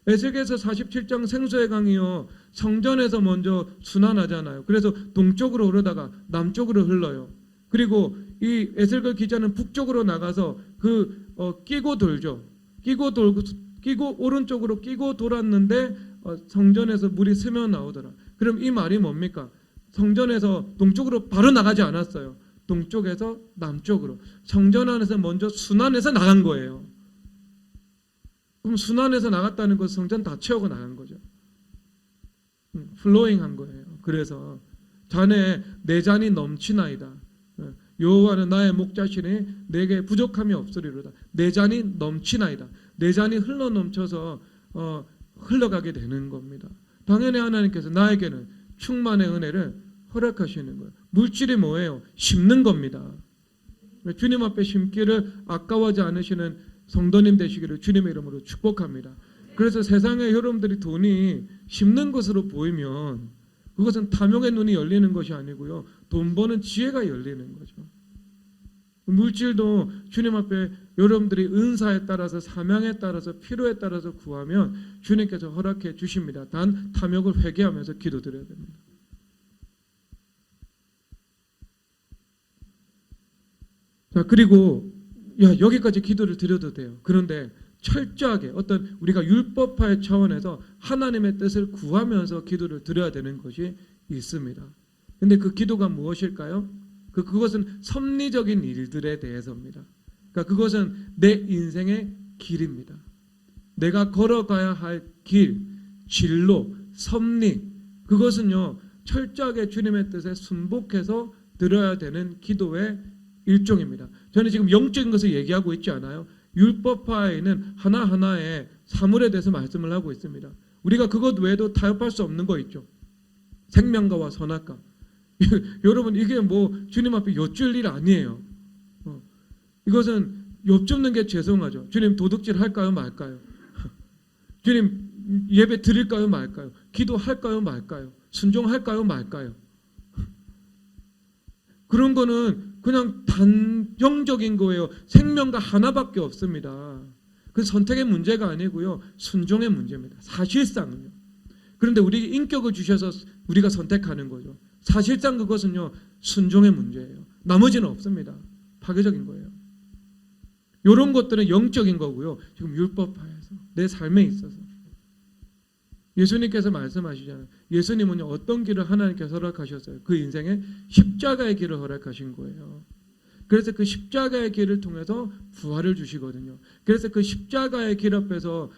에스겔서 47장 생수의 강이요 성전에서 먼저 순환하잖아요. 그래서 동쪽으로 흐르다가 남쪽으로 흘러요. 그리고 이 에스겔 기자는 북쪽으로 나가서 끼고 돌죠. 끼고 오른쪽으로 끼고 돌았는데 성전에서 물이 스며 나오더라. 그럼 이 말이 뭡니까? 성전에서 동쪽으로 바로 나가지 않았어요. 동쪽에서 남쪽으로 성전 안에서 먼저 순환해서 나간 거예요. 그럼 순환해서 나갔다는 것은 성전 다 채우고 나간 거죠. 플로잉한 거예요. 그래서 자네 내 잔이 넘치나이다. 여호와는 나의 목자시니 내게 부족함이 없으리로다. 내 잔이 넘치나이다. 내 잔이 흘러 넘쳐서 흘러가게 되는 겁니다. 당연히 하나님께서 나에게는 충만의 은혜를 허락하시는 거예요. 물질이 뭐예요? 심는 겁니다. 주님 앞에 심기를 아까워하지 않으시는 성도님 되시기를 주님의 이름으로 축복합니다. 그래서 세상에 여러분들이 돈이 심는 것으로 보이면 그것은 탐욕의 눈이 열리는 것이 아니고요. 돈 버는 지혜가 열리는 거죠. 물질도 주님 앞에 여러분들이 은사에 따라서 사명에 따라서 필요에 따라서 구하면 주님께서 허락해 주십니다. 단 탐욕을 회개하면서 기도드려야 됩니다. 자, 그리고 여기까지 기도를 드려도 돼요. 그런데 철저하게 어떤 우리가 율법화의 차원에서 하나님의 뜻을 구하면서 기도를 드려야 되는 것이 있습니다. 근데 그 기도가 무엇일까요? 그것은 섭리적인 일들에 대해서입니다. 그러니까 그것은 내 인생의 길입니다. 내가 걸어가야 할 길, 진로, 섭리, 그것은요 철저하게 주님의 뜻에 순복해서 드려야 되는 기도의 일종입니다. 저는 지금 영적인 것을 얘기하고 있지 않아요. 율법화에는 하나하나의 사물에 대해서 말씀을 하고 있습니다. 우리가 그것 외에도 타협할 수 없는 거 있죠. 생명과와 선악과. 여러분 이게 뭐 주님 앞에 여쭐 일 아니에요. 이것은 엽줍는 게 죄송하죠. 주님 도둑질 할까요 말까요? 주님 예배 드릴까요 말까요? 기도할까요 말까요? 순종할까요 말까요? 그런 거는 그냥 단정적인 거예요. 생명과 하나밖에 없습니다. 그 선택의 문제가 아니고요. 순종의 문제입니다. 사실상은요. 그런데 우리 인격을 주셔서 우리가 선택하는 거죠. 사실상 그것은요. 순종의 문제예요. 나머지는 없습니다. 파괴적인 거예요. 이런 것들은 영적인 거고요. 지금 율법화에서 내 삶에 있어서 예수님께서 말씀하시잖아요. 예수님은요 어떤 길을 하나님께서 허락하셨어요? 그 인생에 십자가의 길을 허락하신 거예요. 그래서 그 십자가의 길을 통해서 부활을 주시거든요. 그래서 그 십자가의 길 앞에서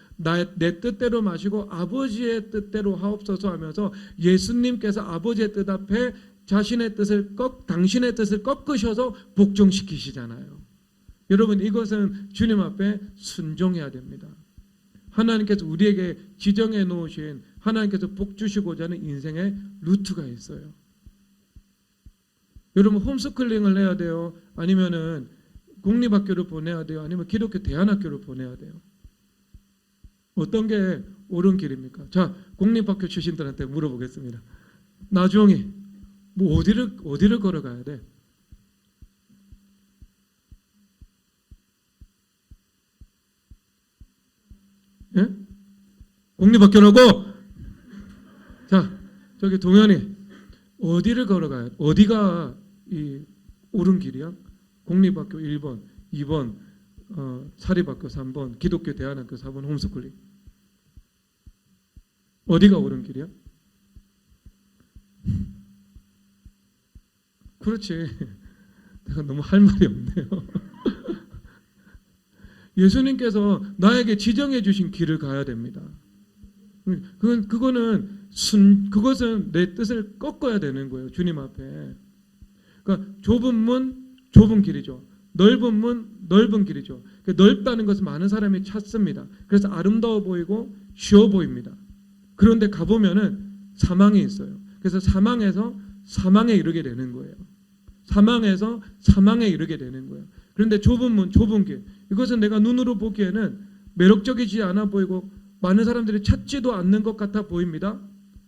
내 뜻대로 마시고 아버지의 뜻대로 하옵소서 하면서 예수님께서 아버지의 뜻 앞에 자신의 뜻을 당신의 뜻을 꺾으셔서 복종시키시잖아요. 여러분 이것은 주님 앞에 순종해야 됩니다. 하나님께서 우리에게 지정해 놓으신 하나님께서 복 주시고자 하는 인생의 루트가 있어요. 여러분 홈스쿨링을 해야 돼요? 아니면은 공립학교를 보내야 돼요? 아니면 기독교 대안학교를 보내야 돼요? 어떤 게 옳은 길입니까? 자, 공립학교 출신들한테 물어보겠습니다. 나중에 뭐 어디를 걸어가야 돼? 예? 공립학교라고? 자, 저기 동현이 어디를 걸어가요? 어디가 이 옳은 길이야? 공립학교 1번, 2번 사립학교 3번, 기독교 대안학교 4번 홈스쿨링. 어디가 옳은 길이야? 그렇지. 내가 너무 할 말이 없네요. 예수님께서 나에게 지정해 주신 길을 가야 됩니다. 그것은 내 뜻을 꺾어야 되는 거예요. 주님 앞에. 그러니까 좁은 문, 좁은 길이죠. 넓은 문, 넓은 길이죠. 넓다는 것은 많은 사람이 찾습니다. 그래서 아름다워 보이고 쉬워 보입니다. 그런데 가보면은 사망이 있어요. 그래서 사망에서 사망에 이르게 되는 거예요. 사망에서 사망에 이르게 되는 거예요. 그런데 좁은 문, 좁은 길, 이것은 내가 눈으로 보기에는 매력적이지 않아 보이고 많은 사람들이 찾지도 않는 것 같아 보입니다.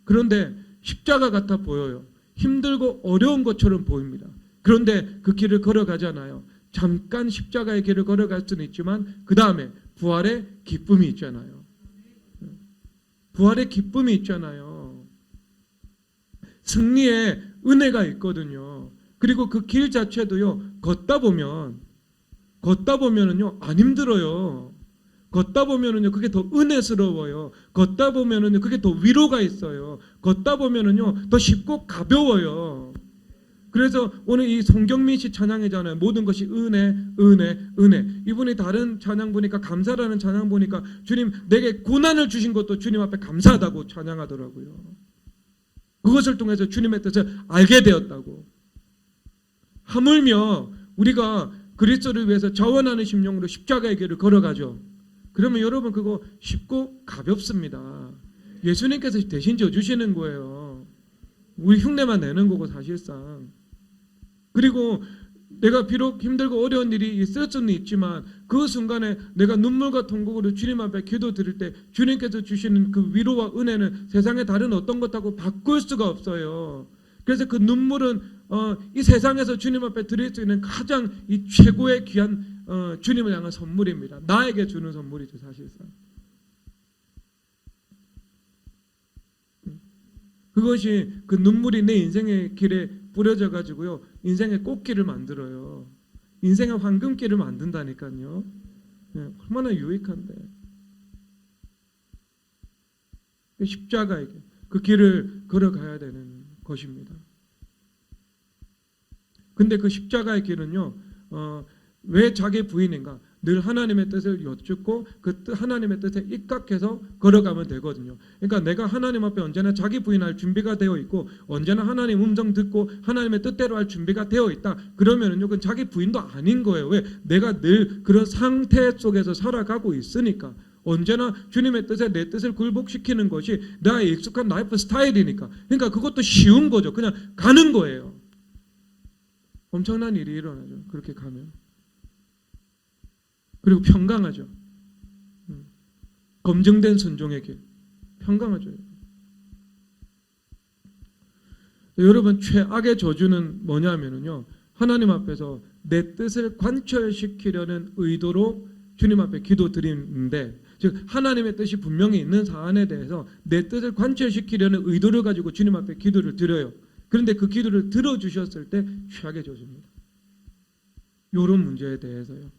그런데 십자가 같아 보여요. 힘들고 어려운 것처럼 보입니다. 그런데 그 길을 걸어가잖아요. 잠깐 십자가의 길을 걸어갈 수는 있지만 그 다음에 부활의 기쁨이 있잖아요. 부활의 기쁨이 있잖아요. 승리의 은혜가 있거든요. 그리고 그 길 자체도요, 걷다 보면은요, 안 힘들어요. 걷다 보면은요, 그게 더 은혜스러워요. 걷다 보면은요, 그게 더 위로가 있어요. 걷다 보면은요, 더 쉽고 가벼워요. 그래서 오늘 이 송경민 씨 찬양이잖아요. 모든 것이 은혜, 은혜, 은혜. 이분이 다른 찬양 보니까, 감사라는 찬양 보니까 주님 내게 고난을 주신 것도 주님 앞에 감사하다고 찬양하더라고요. 그것을 통해서 주님의 뜻을 알게 되었다고. 하물며 우리가 그리스도를 위해서 자원하는 심령으로 십자가의 길을 걸어가죠. 그러면 여러분 그거 쉽고 가볍습니다. 예수님께서 대신 져주시는 거예요. 우리 흉내만 내는 거고 사실상. 그리고 내가 비록 힘들고 어려운 일이 있을 수는 있지만 그 순간에 내가 눈물과 통곡으로 주님 앞에 기도드릴 때 주님께서 주시는 그 위로와 은혜는 세상의 다른 어떤 것하고 바꿀 수가 없어요. 그래서 그 눈물은 이 세상에서 주님 앞에 드릴 수 있는 가장 이 최고의 귀한 주님을 향한 선물입니다. 나에게 주는 선물이죠, 사실상. 그것이 그 눈물이 내 인생의 길에 뿌려져 가지고요, 인생의 꽃길을 만들어요. 인생의 황금길을 만든다니까요. 얼마나 유익한데. 십자가에게 그 길을 걸어가야 되는 것입니다. 근데 그 십자가의 길은요, 왜 자기 부인인가? 늘 하나님의 뜻을 여쭙고 그 하나님의 뜻에 입각해서 걸어가면 되거든요. 그러니까 내가 하나님 앞에 언제나 자기 부인할 준비가 되어 있고 언제나 하나님 음성 듣고 하나님의 뜻대로 할 준비가 되어 있다. 그러면은요, 그건 자기 부인도 아닌 거예요. 왜? 내가 늘 그런 상태 속에서 살아가고 있으니까. 언제나 주님의 뜻에 내 뜻을 굴복시키는 것이 나의 익숙한 라이프 스타일이니까. 그러니까 그것도 쉬운 거죠. 그냥 가는 거예요. 엄청난 일이 일어나죠. 그렇게 가면. 그리고 평강하죠. 검증된 순종의 길. 평강하죠. 여러분, 최악의 저주는 뭐냐면요, 하나님 앞에서 내 뜻을 관철시키려는 의도로 주님 앞에 기도드리는데, 즉 하나님의 뜻이 분명히 있는 사안에 대해서 내 뜻을 관철시키려는 의도를 가지고 주님 앞에 기도를 드려요. 그런데 그 기도를 들어주셨을 때 최악의 저주입니다. 이런 문제에 대해서요.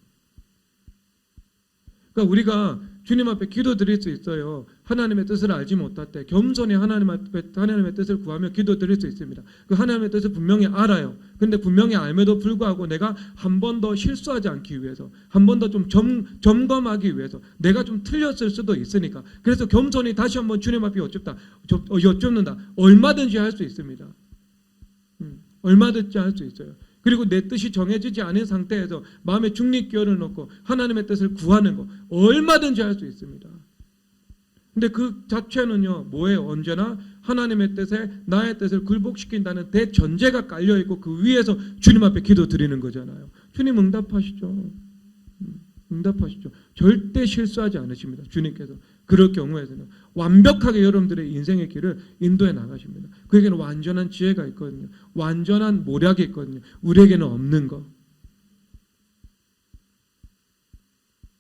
그러니까 우리가 주님 앞에 기도드릴 수 있어요. 하나님의 뜻을 알지 못할 때 겸손히 하나님 앞에 하나님의 뜻을 구하며 기도드릴 수 있습니다. 그 하나님의 뜻을 분명히 알아요. 근데 분명히 알매도 불구하고 내가 한 번 더 실수하지 않기 위해서, 한 번 더 좀 점검하기 위해서, 내가 좀 틀렸을 수도 있으니까, 그래서 겸손히 다시 한번 주님 앞에 여쭙는다. 얼마든지 할 수 있습니다. 얼마든지 할 수 있어요. 그리고 내 뜻이 정해지지 않은 상태에서 마음에 중립기어를 놓고 하나님의 뜻을 구하는 거 얼마든지 할 수 있습니다. 근데 그 자체는요, 뭐예요? 언제나 하나님의 뜻에 나의 뜻을 굴복시킨다는 대전제가 깔려있고 그 위에서 주님 앞에 기도드리는 거잖아요. 주님 응답하시죠. 응답하시죠. 절대 실수하지 않으십니다. 주님께서. 그럴 경우에는 완벽하게 여러분들의 인생의 길을 인도해 나가십니다. 그에게는 완전한 지혜가 있거든요. 완전한 모략이 있거든요. 우리에게는 없는 거.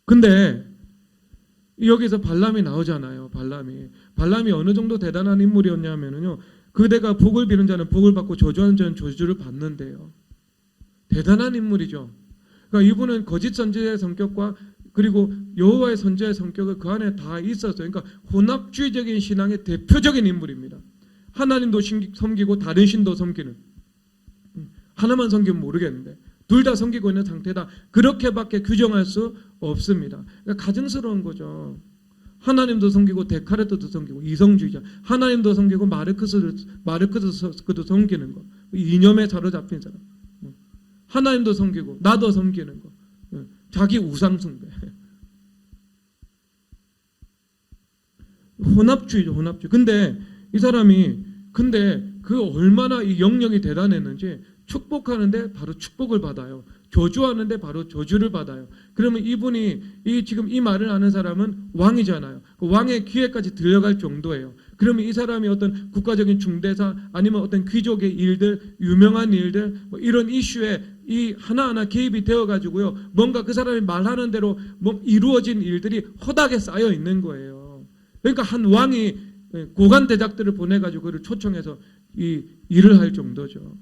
근데 여기서 발람이 나오잖아요. 발람이 어느 정도 대단한 인물이었냐면요, 그대가 복을 비는 자는 복을 받고 저주하는 자는 저주를 받는데요. 대단한 인물이죠. 그러니까 이분은 거짓 선지자의 성격과 그리고 여호와의 선지자의 성격을 그 안에 다 있었어요. 그러니까 혼합주의적인 신앙의 대표적인 인물입니다. 하나님도 섬기고 다른 신도 섬기는, 하나만 섬기면 모르겠는데 둘 다 섬기고 있는 상태다. 그렇게밖에 규정할 수 없습니다. 그러니까 가증스러운 거죠. 하나님도 섬기고 데카르트도 섬기고 이성주의자, 하나님도 섬기고 마르크스도 섬기는 거, 이념에 사로잡힌 사람, 하나님도 섬기고 나도 섬기는 거, 자기 우상 숭배, 혼합주의죠, 혼합주의. 근데 이 사람이 그 얼마나 이 영역이 대단했는지, 축복하는데 바로 축복을 받아요. 저주하는데 바로 저주를 받아요. 그러면 이분이 지금 이 말을 하는 사람은 왕이잖아요. 그 왕의 귀에까지 들려갈 정도예요. 그러면 이 사람이 어떤 국가적인 중대사 아니면 어떤 귀족의 일들, 유명한 일들, 뭐 이런 이슈에 이 하나하나 개입이 되어가지고요, 뭔가 그 사람이 말하는 대로 뭐 이루어진 일들이 허다하게 쌓여 있는 거예요. 그러니까 한 왕이 고관 대작들을 보내가지고 그를 초청해서 이 일을 할 정도죠.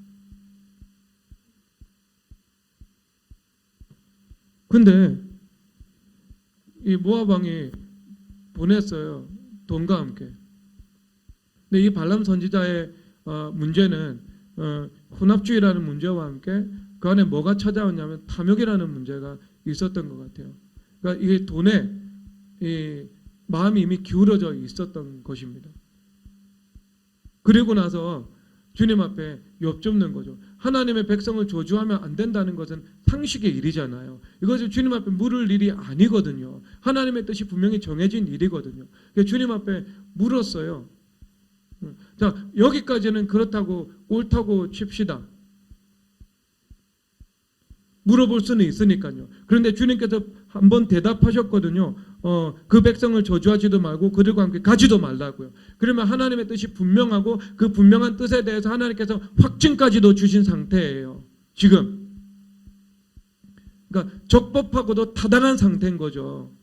근데 이 모압 왕이 보냈어요. 돈과 함께. 근데 이 발람 선지자의 문제는 혼합주의라는 문제와 함께 그 안에 뭐가 찾아왔냐면 탐욕이라는 문제가 있었던 것 같아요. 그러니까 이게 돈에 이 마음이 이미 기울어져 있었던 것입니다. 그리고 나서 주님 앞에 엽줍는 거죠. 하나님의 백성을 저주하면 안 된다는 것은 상식의 일이잖아요. 이것은 주님 앞에 물을 일이 아니거든요. 하나님의 뜻이 분명히 정해진 일이거든요. 그래서 주님 앞에 물었어요. 자, 여기까지는 그렇다고 옳다고 칩시다. 물어볼 수는 있으니까요. 그런데 주님께서 한번 대답하셨거든요. 그 백성을 저주하지도 말고 그들과 함께 가지도 말라고요. 그러면 하나님의 뜻이 분명하고 그 분명한 뜻에 대해서 하나님께서 확증까지도 주신 상태예요. 지금. 그러니까 적법하고도 타당한 상태인 거죠.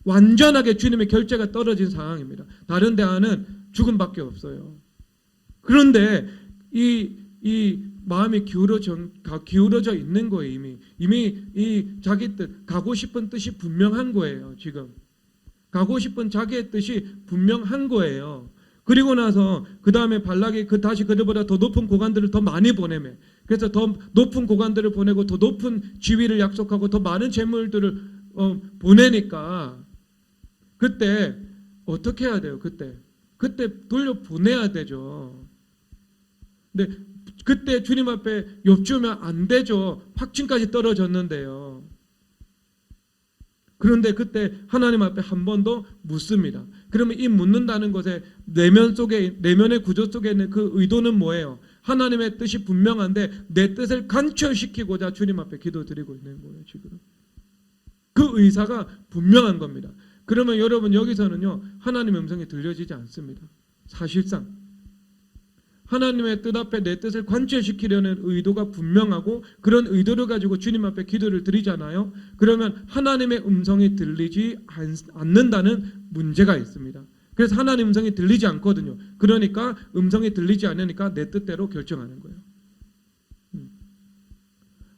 완전하게 주님의 결재가 떨어진 상황입니다. 다른 대안은 죽음밖에 없어요. 그런데 이 마음이 기울어져 있는 거예요. 이미 이 자기 뜻, 가고 싶은 뜻이 분명한 거예요. 지금 가고 싶은 자기의 뜻이 분명한 거예요. 그리고 나서 그 다음에 발락이 다시 그들보다 더 높은 고관들을 더 많이 보내매. 그래서 더 높은 고관들을 보내고 더 높은 지위를 약속하고 더 많은 재물들을 보내니까 그때 어떻게 해야 돼요? 그때 돌려 보내야 되죠. 근데 그때 주님 앞에 엽주면 안 되죠. 확증까지 떨어졌는데요. 그런데 그때 하나님 앞에 한 번 더 묻습니다. 그러면 이 묻는다는 것에 내면의 구조 속에 있는 그 의도는 뭐예요? 하나님의 뜻이 분명한데 내 뜻을 관철시키고자 주님 앞에 기도드리고 있는 거예요. 지금 그 의사가 분명한 겁니다. 그러면 여러분 여기서는요 하나님의 음성이 들려지지 않습니다. 사실상 하나님의 뜻 앞에 내 뜻을 관철시키려는 의도가 분명하고 그런 의도를 가지고 주님 앞에 기도를 드리잖아요. 그러면 하나님의 음성이 들리지 않는다는 문제가 있습니다. 그래서 하나님의 음성이 들리지 않거든요. 그러니까 음성이 들리지 않으니까 내 뜻대로 결정하는 거예요.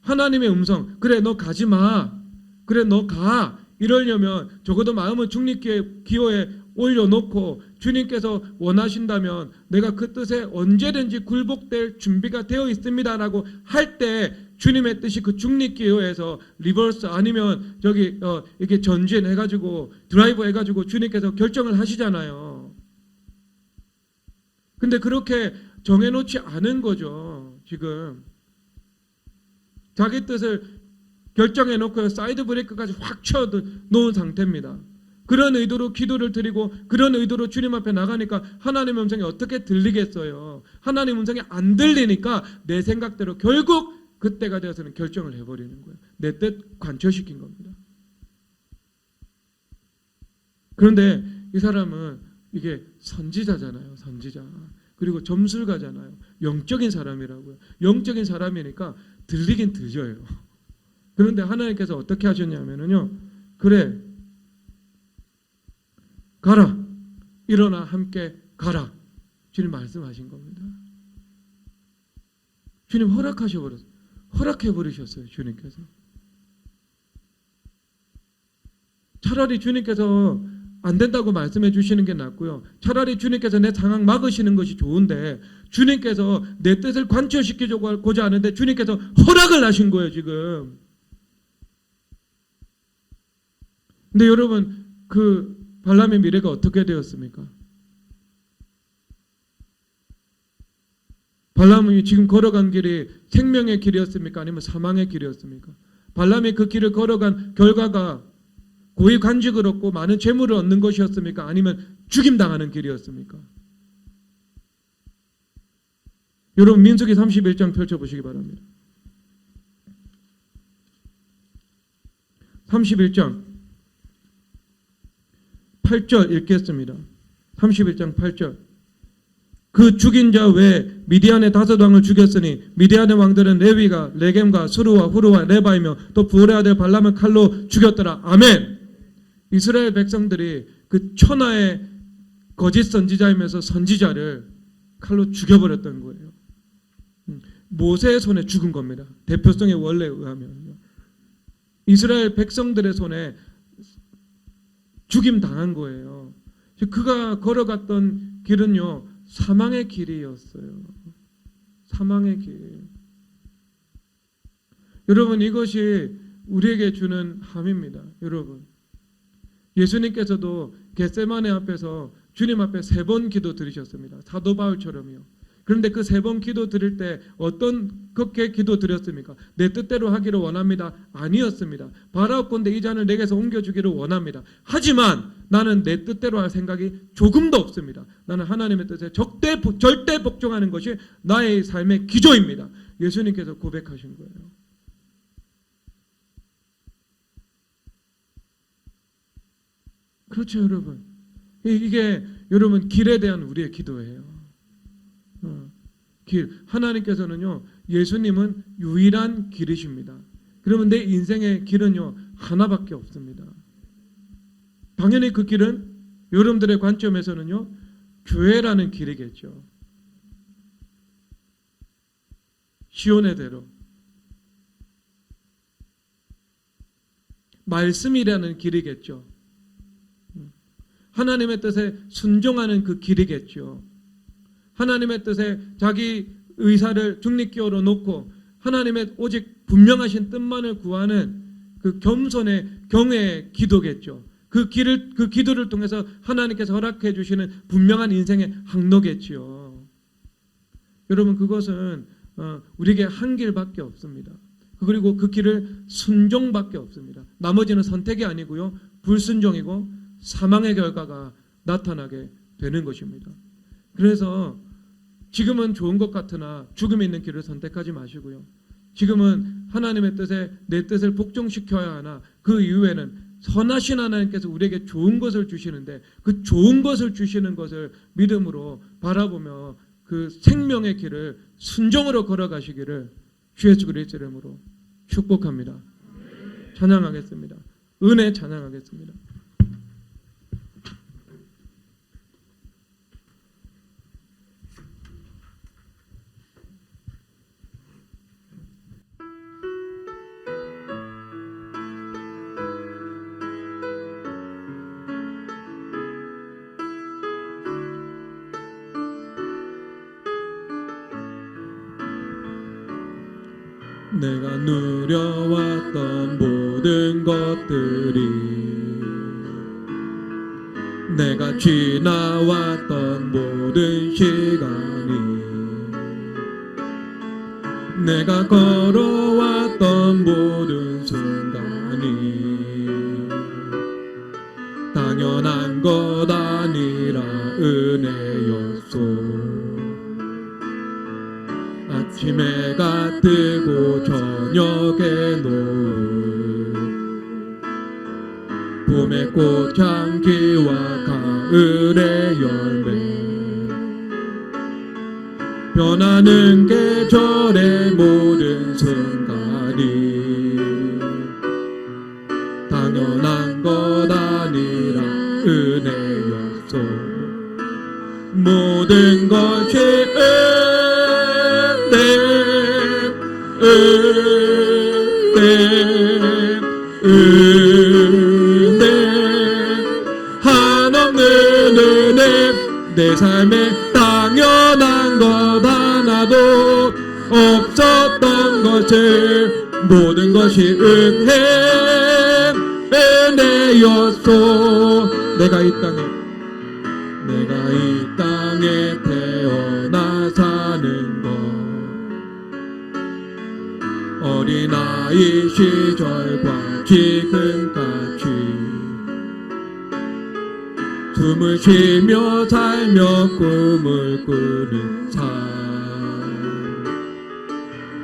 하나님의 음성, 그래 너 가지 마, 그래 너 가, 이러려면 적어도 마음을 중립기호에 올려놓고 주님께서 원하신다면 내가 그 뜻에 언제든지 굴복될 준비가 되어 있습니다라고 할 때 주님의 뜻이 그 중립기호에서 리버스 아니면 저기 이렇게 전진해가지고 드라이브 해가지고 주님께서 결정을 하시잖아요. 근데 그렇게 정해놓지 않은 거죠. 지금 자기 뜻을 결정해놓고 사이드 브레이크까지 확 쳐놓은 상태입니다. 그런 의도로 기도를 드리고 그런 의도로 주님 앞에 나가니까 하나님의 음성이 어떻게 들리겠어요? 하나님의 음성이 안 들리니까 내 생각대로 결국 그때가 되어서는 결정을 해버리는 거예요. 내 뜻 관철시킨 겁니다. 그런데 이 사람은 이게 선지자잖아요. 선지자. 그리고 점술가잖아요. 영적인 사람이라고요. 영적인 사람이니까 들리긴 들려요. 그런데 하나님께서 어떻게 하셨냐면요. 그래 가라. 일어나 함께 가라. 주님 말씀하신 겁니다. 주님 허락해버리셨어요. 주님께서. 차라리 주님께서 안 된다고 말씀해 주시는 게 낫고요. 차라리 주님께서 내 상황 막으시는 것이 좋은데 주님께서 내 뜻을 관철시키고자 하는데 주님께서 허락을 하신 거예요. 지금. 근데 여러분 그 발람의 미래가 어떻게 되었습니까? 발람이 지금 걸어간 길이 생명의 길이었습니까? 아니면 사망의 길이었습니까? 발람이 그 길을 걸어간 결과가 고위 관직을 얻고 많은 재물을 얻는 것이었습니까? 아니면 죽임당하는 길이었습니까? 여러분 민수기 31장 펼쳐보시기 바랍니다. 31장 8절 읽겠습니다. 31장 8절. 그 죽인 자 외에 미디안의 5왕을 죽였으니 미디안의 왕들은 레위가 레겜과 수르와 후르와 레바이며 또 부올의 아들 발람을 칼로 죽였더라. 아멘. 이스라엘 백성들이 그 천하의 거짓 선지자이면서 선지자를 칼로 죽여버렸던 거예요. 모세의 손에 죽은 겁니다. 대표성의 원래에 의하면요. 이스라엘 백성들의 손에 죽임 당한 거예요. 그가 걸어갔던 길은요, 사망의 길이었어요. 사망의 길. 여러분, 이것이 우리에게 주는 함입니다. 여러분, 예수님께서도 겟세마네 앞에서 주님 앞에 3번 기도 드리셨습니다. 사도 바울처럼요. 그런데 그 3번 기도 드릴 때 어떤 그렇게 기도 드렸습니까? 내 뜻대로 하기를 원합니다. 아니었습니다. 바라옵건대 이 잔을 내게서 옮겨주기를 원합니다. 하지만 나는 내 뜻대로 할 생각이 조금도 없습니다. 나는 하나님의 뜻에 절대 복종하는 것이 나의 삶의 기조입니다. 예수님께서 고백하신 거예요. 그렇죠, 여러분. 이게 여러분 길에 대한 우리의 기도예요. 길. 하나님께서는요, 예수님은 유일한 길이십니다. 그러면 내 인생의 길은요, 하나밖에 없습니다. 당연히 그 길은 여러분들의 관점에서는요, 교회라는 길이겠죠. 시온의 대로. 말씀이라는 길이겠죠. 하나님의 뜻에 순종하는 그 길이겠죠. 하나님의 뜻에 자기 의사를 중립기호로 놓고 하나님의 오직 분명하신 뜻만을 구하는 그 겸손의 경외의 기도겠죠. 그 기도를 통해서 하나님께서 허락해 주시는 분명한 인생의 항로겠지요. 여러분, 그것은 우리에게 한 길밖에 없습니다. 그리고 그 길을 순종밖에 없습니다. 나머지는 선택이 아니고요, 불순종이고 사망의 결과가 나타나게 되는 것입니다. 그래서 지금은 좋은 것 같으나 죽음이 있는 길을 선택하지 마시고요. 지금은 하나님의 뜻에 내 뜻을 복종시켜야 하나 그 이후에는 선하신 하나님께서 우리에게 좋은 것을 주시는데 그 좋은 것을 주시는 것을 믿음으로 바라보며 그 생명의 길을 순종으로 걸어가시기를 주 예수 그리스도의 이름으로 축복합니다. 찬양하겠습니다. 은혜 찬양하겠습니다. 내가 누려왔던 모든 것들이 내가 지나왔던 모든 시간이 내가 걸어왔던 모든 순간이 당연한 것 아니라 은혜였소. 아침 해가 뜨고 저녁에 노을 봄의 꽃향기와 가을의 열매 변하는 계절의 모든 순간이 당연한 것 아니라 은혜였소. 모든 것이 은혜 한없는 은혜 내 삶에 당연한 것 하나도 없었던 것을 모든 것이 은혜였소. 내가 이 땅에 태어나 사는 것 어린아이 시절과 지금까지 숨을 쉬며 살며 꿈을 꾸는 삶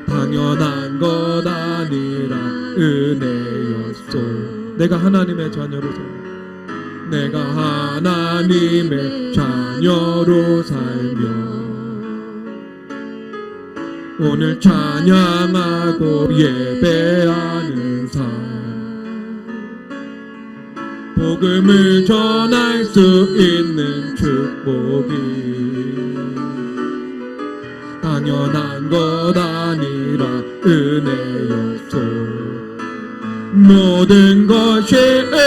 당연한 것 아니라 은혜였소. 내가 하나님의 자녀로서 내가 하나님의 자녀로 살며 오늘 찬양하고 예배하는 삶 복음을 전할 수 있는 축복이 당연한 것 아니라 은혜였소. 모든 것이 은혜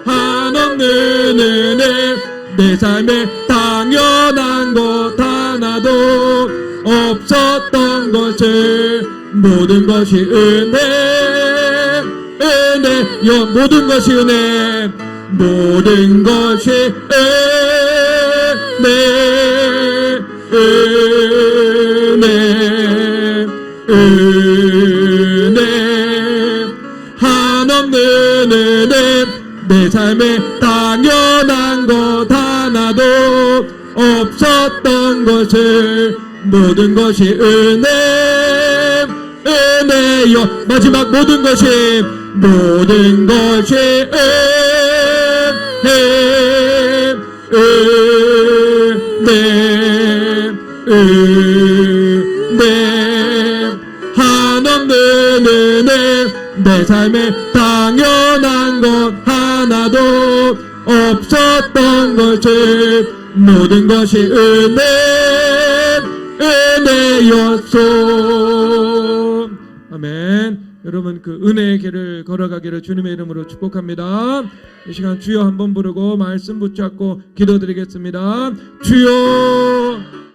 한없는 은혜 내 삶에 당연한 것 하나도 없었던 것을 모든 것이 은혜여 모든 것이 은혜 모든 것이 은혜 한없는 은혜 내 삶에 당연한 것 하나도 없었던 것을 모든 것이 은혜여 마지막 모든 것이 은혜 한없는 은혜 내 삶에 당연한 것 하나도 없었던 것을 모든 것이 은혜였소. 아멘. 여러분 그 은혜의 길을 걸어가기를 주님의 이름으로 축복합니다. 이 시간 주여 한번 부르고 말씀 붙잡고 기도드리겠습니다. 주여.